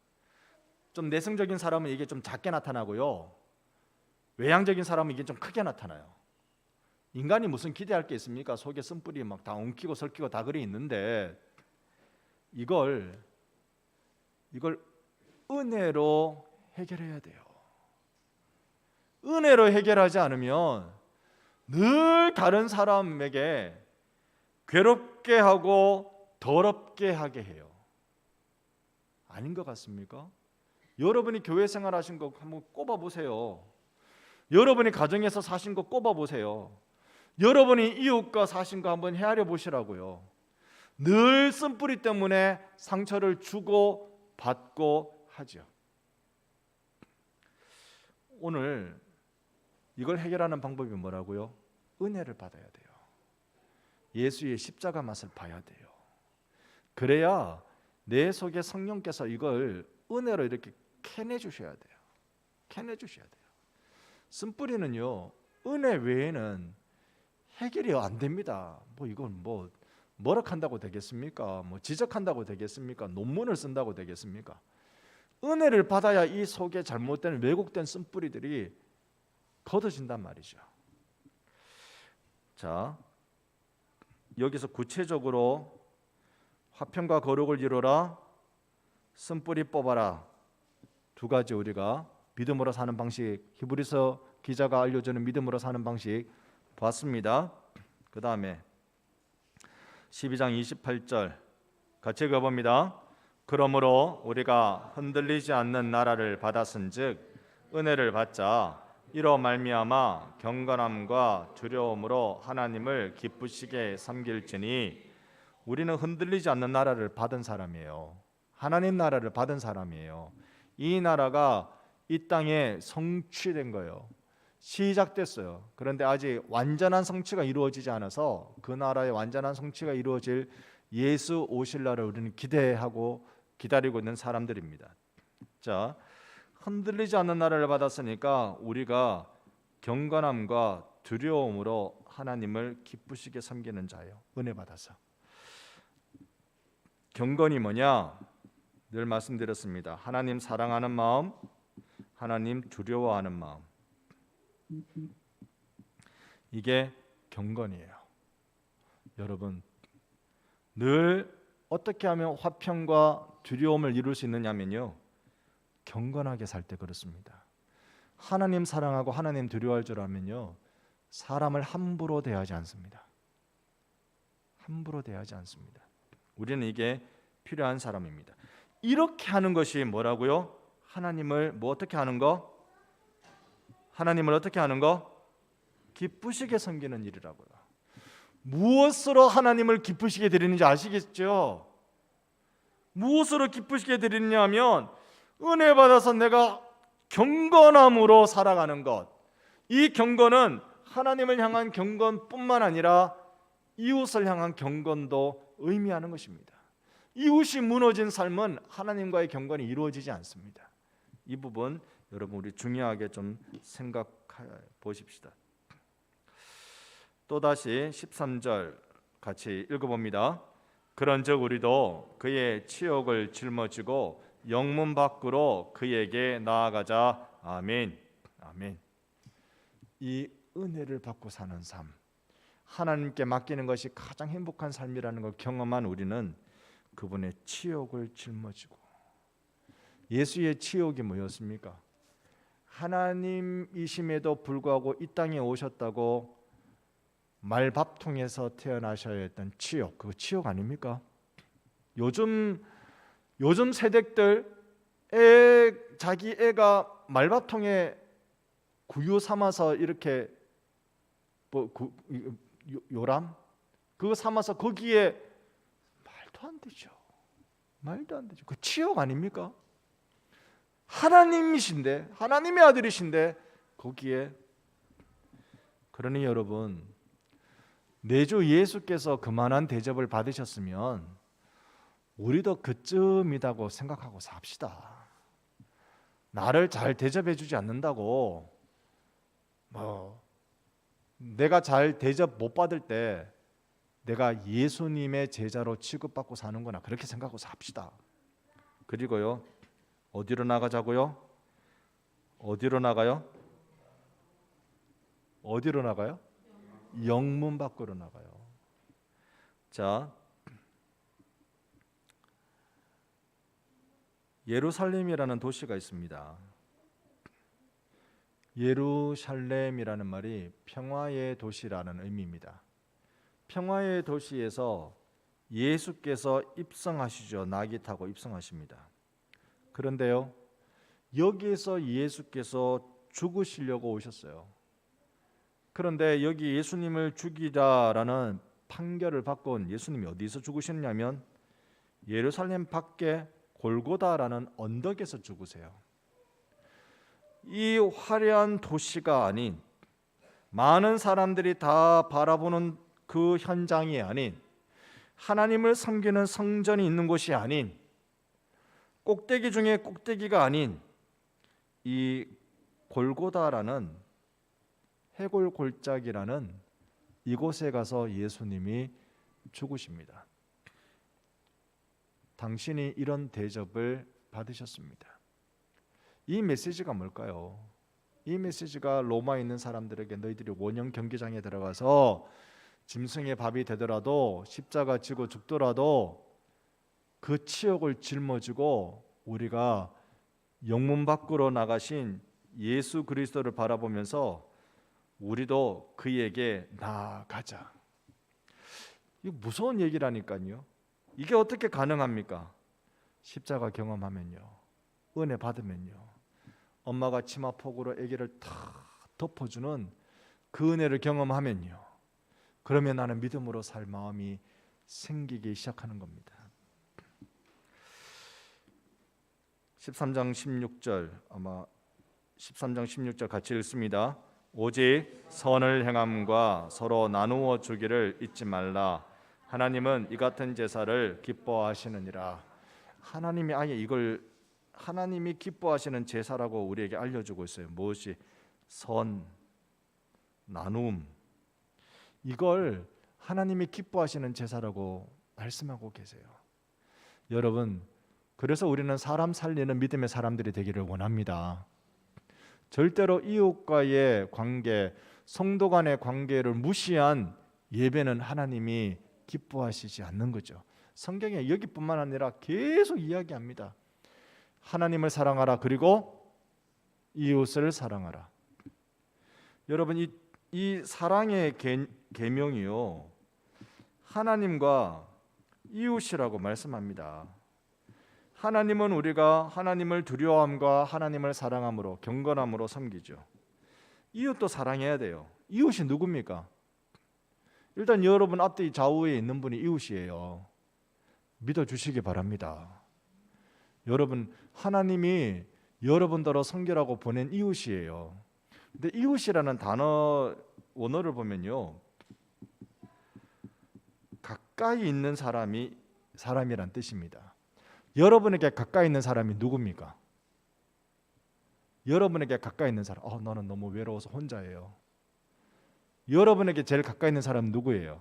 좀 내성적인 사람은 이게 좀 작게 나타나고요, 외향적인 사람은 이게 좀 크게 나타나요. 인간이 무슨 기대할 게 있습니까? 속에 쓴뿌리 막 다 엉키고 설키고 다 그리 있는데 이걸 은혜로 해결해야 돼요. 은혜로 해결하지 않으면 늘 다른 사람에게 괴롭게 하고 더럽게 하게 해요. 아닌 것 같습니까? 여러분이 교회 생활하신 거 한번 꼽아보세요. 여러분이 가정에서 사신 거 꼽아보세요. 여러분이 이웃과 사신 거 한번 헤아려 보시라고요. 늘 쓴뿌리 때문에 상처를 주고 받고 하죠. 오늘 이걸 해결하는 방법이 뭐라고요? 은혜를 받아야 돼요. 예수의 십자가 맛을 봐야 돼요. 그래야 내 속에 성령께서 이걸 은혜로 이렇게 캐내 주셔야 돼요. 캐내 주셔야 돼요. 쓴뿌리는요, 은혜 외에는 해결이 안 됩니다. 이건 뭐라 한다고 되겠습니까? 지적한다고 되겠습니까? 논문을 쓴다고 되겠습니까? 은혜를 받아야 이 속에 잘못된 왜곡된 쓴뿌리들이 걷어진단 말이죠. 자, 여기서 구체적으로 화평과 거룩을 이루라, 쓴뿌리 뽑아라, 두 가지 우리가 믿음으로 사는 방식, 히브리서 기자가 알려주는 믿음으로 사는 방식 봤습니다. 그 다음에 12장 28절 같이 읽어봅니다. 그러므로 우리가 흔들리지 않는 나라를 받았은즉 은혜를 받자. 이로 말미암아 경건함과 두려움으로 하나님을 기쁘시게 섬길지니. 우리는 흔들리지 않는 나라를 받은 사람이에요. 하나님 나라를 받은 사람이에요. 이 나라가 이 땅에 성취된 거예요. 시작됐어요. 그런데 아직 완전한 성취가 이루어지지 않아서 그 나라의 완전한 성취가 이루어질 예수 오실 날을 우리는 기대하고 기다리고 있는 사람들입니다. 자, 흔들리지 않는 나라를 받았으니까 우리가 경건함과 두려움으로 하나님을 기쁘시게 섬기는 자예요. 은혜 받아서. 경건이 뭐냐? 늘 말씀드렸습니다. 하나님 사랑하는 마음, 하나님 두려워하는 마음. 이게 경건이에요. 여러분, 늘 어떻게 하면 화평과 두려움을 이룰 수 있느냐면요, 경건하게 살 때 그렇습니다. 하나님 사랑하고 하나님 두려워할 줄 알면요, 사람을 함부로 대하지 않습니다. 함부로 대하지 않습니다. 우리는 이게 필요한 사람입니다. 이렇게 하는 것이 뭐라고요? 하나님을 어떻게 하는 거? 하나님을 어떻게 하는 거? 기쁘시게 섬기는 일이라고요. 무엇으로 하나님을 기쁘시게 드리는지 아시겠죠? 무엇으로 기쁘시게 드리느냐 하면 은혜 받아서 내가 경건함으로 살아가는 것. 이 경건은 하나님을 향한 경건뿐만 아니라 이웃을 향한 경건도 의미하는 것입니다. 이웃이 무너진 삶은 하나님과의 경건이 이루어지지 않습니다. 이 부분 여러분 우리 중요하게 좀 생각해 보십시다. 또다시 13절 같이 읽어봅니다. 그런즉 우리도 그의 치욕을 짊어지고 영문 밖으로 그에게 나아가자. 아멘. 아멘. 이 은혜를 받고 사는 삶, 하나님께 맡기는 것이 가장 행복한 삶이라는 걸 경험한 우리는 그분의 치욕을 짊어지고, 예수의 치욕이 뭐였습니까? 하나님이심에도 불구하고 이 땅에 오셨다고 말밥통에서 태어나셔야 했던 치욕, 그거 치욕 아닙니까? 요즘 세대들 자기 애가 말밥통에 구유 삼아서 이렇게 요람 그거 삼아서 거기에 말도 안 되죠. 말도 안 되죠. 그 치욕 아닙니까? 하나님이신데, 하나님의 아들이신데 거기에. 그러니 여러분, 내 주 예수께서 그만한 대접을 받으셨으면 우리도 그쯤이라고 생각하고 삽시다. 나를 잘 대접해 주지 않는다고 내가 잘 대접 못 받을 때 내가 예수님의 제자로 취급받고 사는구나, 그렇게 생각하고 삽시다. 그리고요, 어디로 나가자고요? 어디로 나가요? 어디로 나가요? 영문 밖으로 나가요. 자, 예루살렘이라는 도시가 있습니다. 예루살렘이라는 말이 평화의 도시라는 의미입니다. 평화의 도시에서 예수께서 입성하시죠. 나귀 타고 입성하십니다. 그런데요, 여기에서 예수께서 죽으시려고 오셨어요. 그런데 여기 예수님을 죽이라라는 판결을 받고 온 예수님이 어디서 죽으셨냐면 예루살렘 밖에 골고다라는 언덕에서 죽으세요. 이 화려한 도시가 아닌, 많은 사람들이 다 바라보는 그 현장이 아닌, 하나님을 섬기는 성전이 있는 곳이 아닌, 꼭대기 중에 꼭대기가 아닌 이 골고다라는 해골골짜기라는 이곳에 가서 예수님이 죽으십니다. 당신이 이런 대접을 받으셨습니다. 이 메시지가 뭘까요? 이 메시지가 로마에 있는 사람들에게 너희들이 원형 경기장에 들어가서 짐승의 밥이 되더라도 십자가 지고 죽더라도 그 치욕을 짊어지고 우리가 영문 밖으로 나가신 예수 그리스도를 바라보면서 우리도 그에게 나아가자. 이거 무서운 얘기라니까요. 이게 어떻게 가능합니까? 십자가 경험하면요, 은혜 받으면요, 엄마가 치마폭으로 아기를 탁 덮어주는 그 은혜를 경험하면요, 그러면 나는 믿음으로 살 마음이 생기기 시작하는 겁니다. 13장 16절, 아마 13장 16절 같이 읽습니다. 오직 선을 행함과 서로 나누어 주기를 잊지 말라. 하나님은 이 같은 제사를 기뻐하시느니라. 하나님이 아예 이걸 하나님이 기뻐하시는 제사라고 우리에게 알려주고 있어요. 무엇이? 선, 나눔. 이걸 하나님이 기뻐하시는 제사라고 말씀하고 계세요. 여러분, 그래서 우리는 사람 살리는 믿음의 사람들이 되기를 원합니다. 절대로 이웃과의 관계, 성도 간의 관계를 무시한 예배는 하나님이 기뻐하시지 않는 거죠. 성경에 여기뿐만 아니라 계속 이야기합니다. 하나님을 사랑하라, 그리고 이웃을 사랑하라. 여러분, 이 사랑의 계명이요, 하나님과 이웃이라고 말씀합니다. 하나님은 우리가 하나님을 두려워함과 하나님을 사랑함으로, 경건함으로 섬기죠. 이웃도 사랑해야 돼요. 이웃이 누굽니까? 일단 여러분 앞뒤 좌우에 있는 분이 이웃이에요. 믿어주시기 바랍니다. 여러분, 하나님이 여러분들로 섬기라고 보낸 이웃이에요. 근데 이웃이라는 단어 원어를 보면요, 가까이 있는 사람이란 뜻입니다. 여러분에게 가까이 있는 사람이 누굽니까? 여러분에게 가까이 있는 사람, 나는 너무 외로워서 혼자예요. 여러분에게 제일 가까이 있는 사람은 누구예요?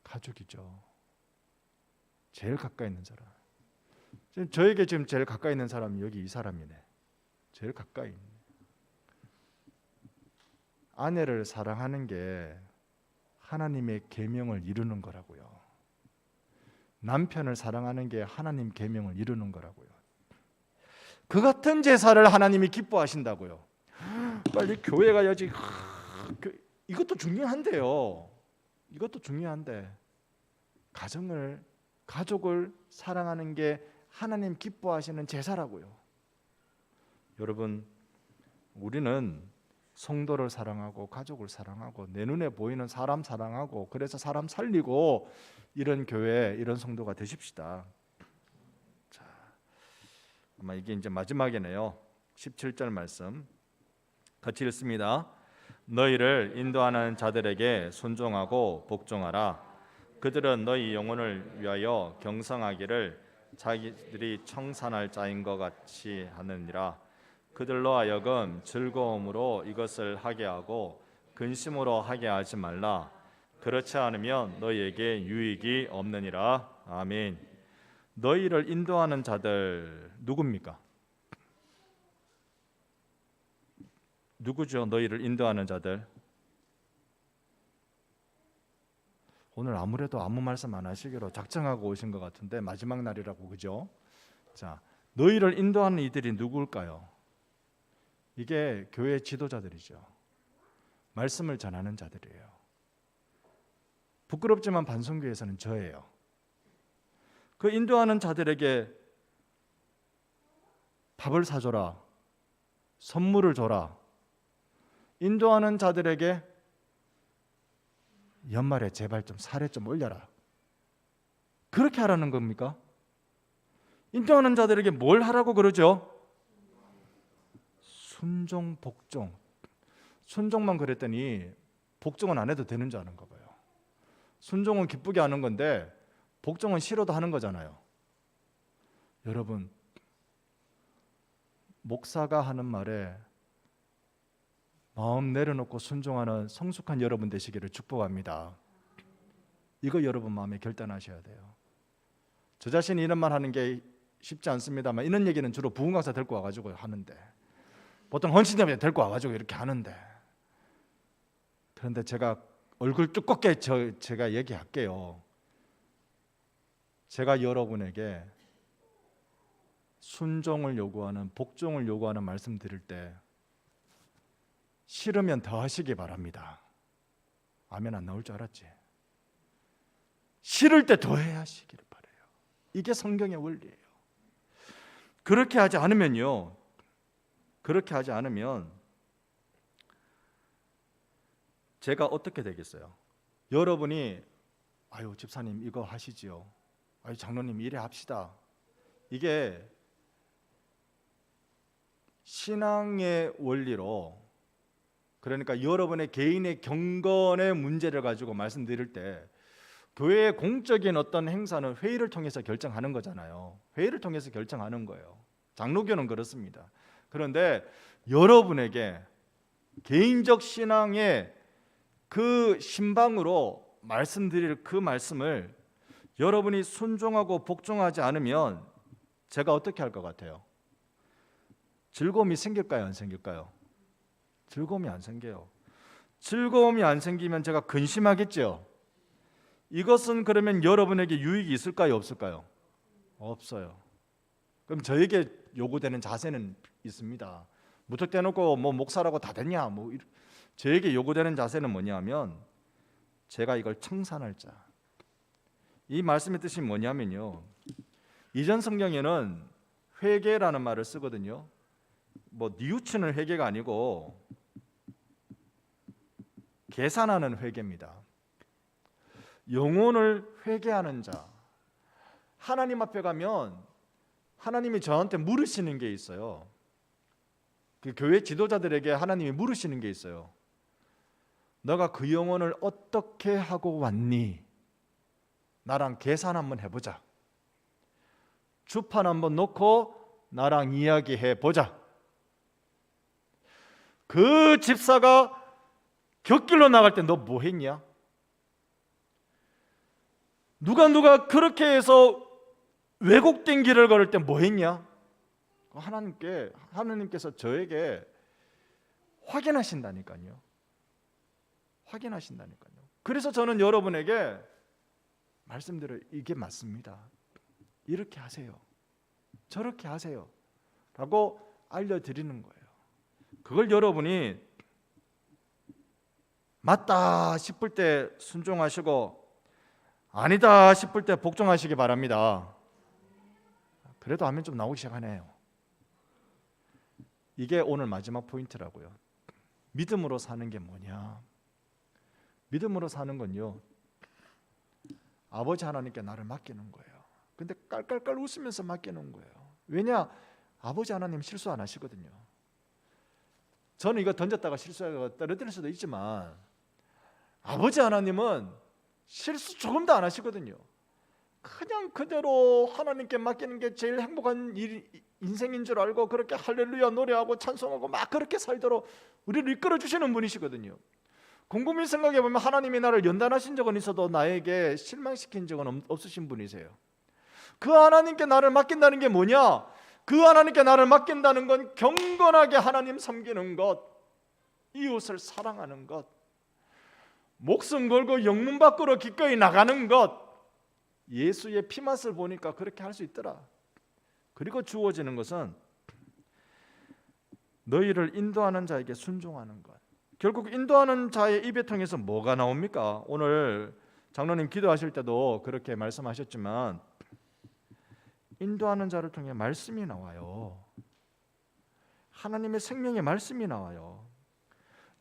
가족이죠. 제일 가까이 있는 사람. 저에게 지금 제일 가까이 있는 사람이 여기 이 사람이네. 제일 가까이 있네. 아내를 사랑하는 게 하나님의 계명을 이루는 거라고요. 남편을 사랑하는 게 하나님 계명을 이루는 거라고요. 그 같은 제사를 하나님이 기뻐하신다고요. 빨리 교회 가야지. 이것도 중요한데요. 이것도 중요한데 가족을 사랑하는 게 하나님 기뻐하시는 제사라고요. 여러분, 우리는 성도를 사랑하고 가족을 사랑하고 내 눈에 보이는 사람 사랑하고 그래서 사람 살리고 이런 교회, 이런 성도가 되십시다. 자, 아마 이게 이제 마지막이네요. 17절 말씀 같이 읽습니다. 너희를 인도하는 자들에게 순종하고 복종하라. 그들은 너희 영혼을 위하여 경성하기를 자기들이 청산할 자인 것 같이 하느니라. 그들로 하여금 즐거움으로 이것을 하게 하고 근심으로 하게 하지 말라. 그렇지 않으면 너희에게 유익이 없느니라. 아멘. 너희를 인도하는 자들 누굽니까? 누구죠? 너희를 인도하는 자들. 오늘 아무래도 아무 말씀 안 하시기로 작정하고 오신 것 같은데 마지막 날이라고, 그죠? 자, 너희를 인도하는 이들이 누구일까요? 이게 교회 지도자들이죠. 말씀을 전하는 자들이에요. 부끄럽지만 반성교회에서는 저예요. 그 인도하는 자들에게 밥을 사줘라, 선물을 줘라, 인도하는 자들에게 연말에 제발 좀 사례 좀 올려라, 그렇게 하라는 겁니까? 인도하는 자들에게 뭘 하라고 그러죠? 순종, 복종. 순종만 그랬더니 복종은 안 해도 되는 줄 아는가 봐요. 순종은 기쁘게 하는 건데 복종은 싫어도 하는 거잖아요. 여러분, 목사가 하는 말에 마음 내려놓고 순종하는 성숙한 여러분 되시기를 축복합니다. 이거 여러분 마음에 결단하셔야 돼요. 저 자신이 이런 말 하는 게 쉽지 않습니다만 이런 얘기는 주로 부흥 강사 데리고 와가지고 하는데, 보통 헌신자분 데리고 와가지고 이렇게 하는데, 그런데 제가 얼굴 두껍게 제가 얘기할게요. 제가 여러분에게 순종을 요구하는, 복종을 요구하는 말씀 드릴 때 싫으면 더 하시기 바랍니다. 아멘 안 나올 줄 알았지? 싫을 때 더 해야 하시기를 바라요. 이게 성경의 원리예요. 그렇게 하지 않으면요, 그렇게 하지 않으면 제가 어떻게 되겠어요? 여러분이 아유 집사님 이거 하시지요, 아유 장로님 이래 합시다, 이게 신앙의 원리로, 그러니까 여러분의 개인의 경건의 문제를 가지고 말씀드릴 때, 교회의 공적인 어떤 행사는 회의를 통해서 결정하는 거잖아요. 회의를 통해서 결정하는 거예요. 장로교는 그렇습니다. 그런데 여러분에게 개인적 신앙의 그 신방으로 말씀드릴 그 말씀을 여러분이 순종하고 복종하지 않으면 제가 어떻게 할 것 같아요? 즐거움이 생길까요? 안 생길까요? 즐거움이 안 생겨요. 즐거움이 안 생기면 제가 근심하겠죠. 이것은 그러면 여러분에게 유익이 있을까요? 없을까요? 없어요. 그럼 저에게 요구되는 자세는 있습니다. 무턱대놓고 뭐 목사라고 다 됐냐, 뭐 저에게 요구되는 자세는 뭐냐면, 제가 이걸 청산할 자. 이 말씀의 뜻이 뭐냐면요, 이전 성경에는 회개라는 말을 쓰거든요. 뭐 뉘우치는 회개가 아니고 계산하는 회개입니다. 영혼을 회개하는 자. 하나님 앞에 가면 하나님이 저한테 물으시는 게 있어요. 그 교회 지도자들에게 하나님이 물으시는 게 있어요. 너가 그 영혼을 어떻게 하고 왔니? 나랑 계산 한번 해보자. 주판 한번 놓고 나랑 이야기해 보자. 그 집사가 곁길로 나갈 때 너 뭐 했냐? 누가 그렇게 해서 왜곡된 길을 걸을 때 뭐 했냐? 하나님께서 저에게 확인하신다니까요. 확인하신다니까요. 그래서 저는 여러분에게 말씀드려요. 이게 맞습니다. 이렇게 하세요. 저렇게 하세요. 라고 알려드리는 거예요. 그걸 여러분이 맞다 싶을 때 순종하시고 아니다 싶을 때 복종하시기 바랍니다. 그래도 아멘 좀 나오기 시작하네요. 이게 오늘 마지막 포인트라고요. 믿음으로 사는 게 뭐냐? 믿음으로 사는 건요, 아버지 하나님께 나를 맡기는 거예요. 근데 깔깔깔 웃으면서 맡기는 거예요. 왜냐? 아버지 하나님 실수 안 하시거든요. 저는 이거 던졌다가 실수하고 떨어뜨릴 수도 있지만 아버지 하나님은 실수 조금도 안 하시거든요. 그냥 그대로 하나님께 맡기는 게 제일 행복한 인생인 줄 알고 그렇게 할렐루야 노래하고 찬송하고 막 그렇게 살도록 우리를 이끌어 주시는 분이시거든요. 곰곰이 생각해 보면 하나님이 나를 연단하신 적은 있어도 나에게 실망시킨 적은 없으신 분이세요. 그 하나님께 나를 맡긴다는 게 뭐냐? 그 하나님께 나를 맡긴다는 건 경건하게 하나님 섬기는 것, 이웃을 사랑하는 것, 목숨 걸고 영문 밖으로 기꺼이 나가는 것, 예수의 피맛을 보니까 그렇게 할 수 있더라. 그리고 주어지는 것은 너희를 인도하는 자에게 순종하는 것. 결국 인도하는 자의 입에 통해서 뭐가 나옵니까? 오늘 장로님 기도하실 때도 그렇게 말씀하셨지만 인도하는 자를 통해 말씀이 나와요. 하나님의 생명의 말씀이 나와요.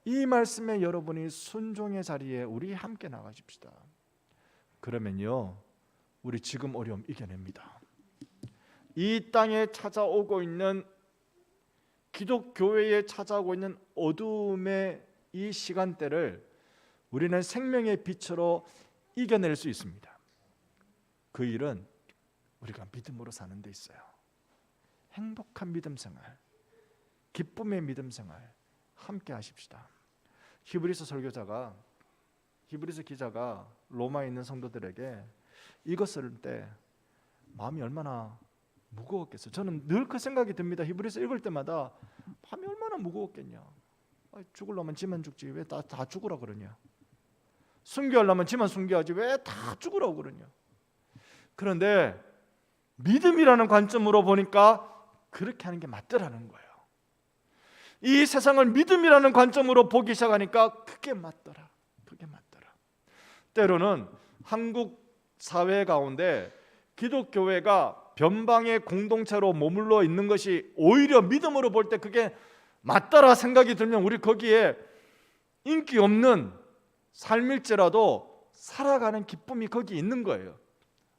이 말씀에 여러분이 순종의 자리에 우리 함께 나가십시다. 그러면요, 우리 지금 어려움 이겨냅니다. 이 땅에 찾아오고 있는, 기독교회에 찾아오고 있는 어두움의 이 시간대를 우리는 생명의 빛으로 이겨낼 수 있습니다. 그 일은 우리가 믿음으로 사는 데 있어요. 행복한 믿음 생활, 기쁨의 믿음 생활 함께 하십시다. 히브리서 설교자가, 히브리서 기자가 로마에 있는 성도들에게 이것 쓸 때 마음이 얼마나 무거웠겠어요. 저는 늘 그 생각이 듭니다. 히브리서 읽을 때마다 마음이 얼마나 무거웠겠냐. 죽으려면 지만 죽지 왜 다 죽으라 그러냐. 순교하려면 지만 순교하지 왜 다 죽으라고 그러냐. 그런데 믿음이라는 관점으로 보니까 그렇게 하는 게 맞더라는 거예요. 이 세상을 믿음이라는 관점으로 보기 시작하니까 그게 맞더라. 그게 맞더라. 때로는 한국 사회 가운데 기독교회가 변방의 공동체로 머물러 있는 것이 오히려 믿음으로 볼 때 그게 맞다라 생각이 들면 우리 거기에 인기 없는 삶일지라도 살아가는 기쁨이 거기 있는 거예요.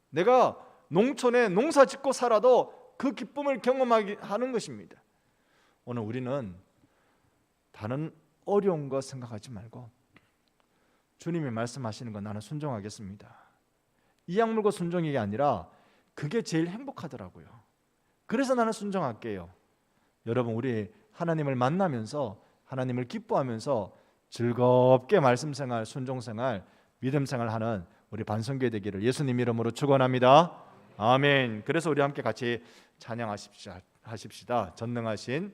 내가 농촌에 농사 짓고 살아도 그 기쁨을 경험하게 하는 것입니다. 오늘 우리는 다른 어려운 거 생각하지 말고 주님이 말씀하시는 거 나는 순종하겠습니다. 이 약물고 순종이 아니라 그게 제일 행복하더라고요. 그래서 나는 순종할게요. 여러분, 우리 하나님을 만나면서 하나님을 기뻐하면서 즐겁게 말씀 생활, 순종 생활, 믿음 생활 하는 우리 반성교회 되기를 예수님 이름으로 축원합니다. 아멘. 그래서 우리 함께 같이 찬양하십시다. 전능하신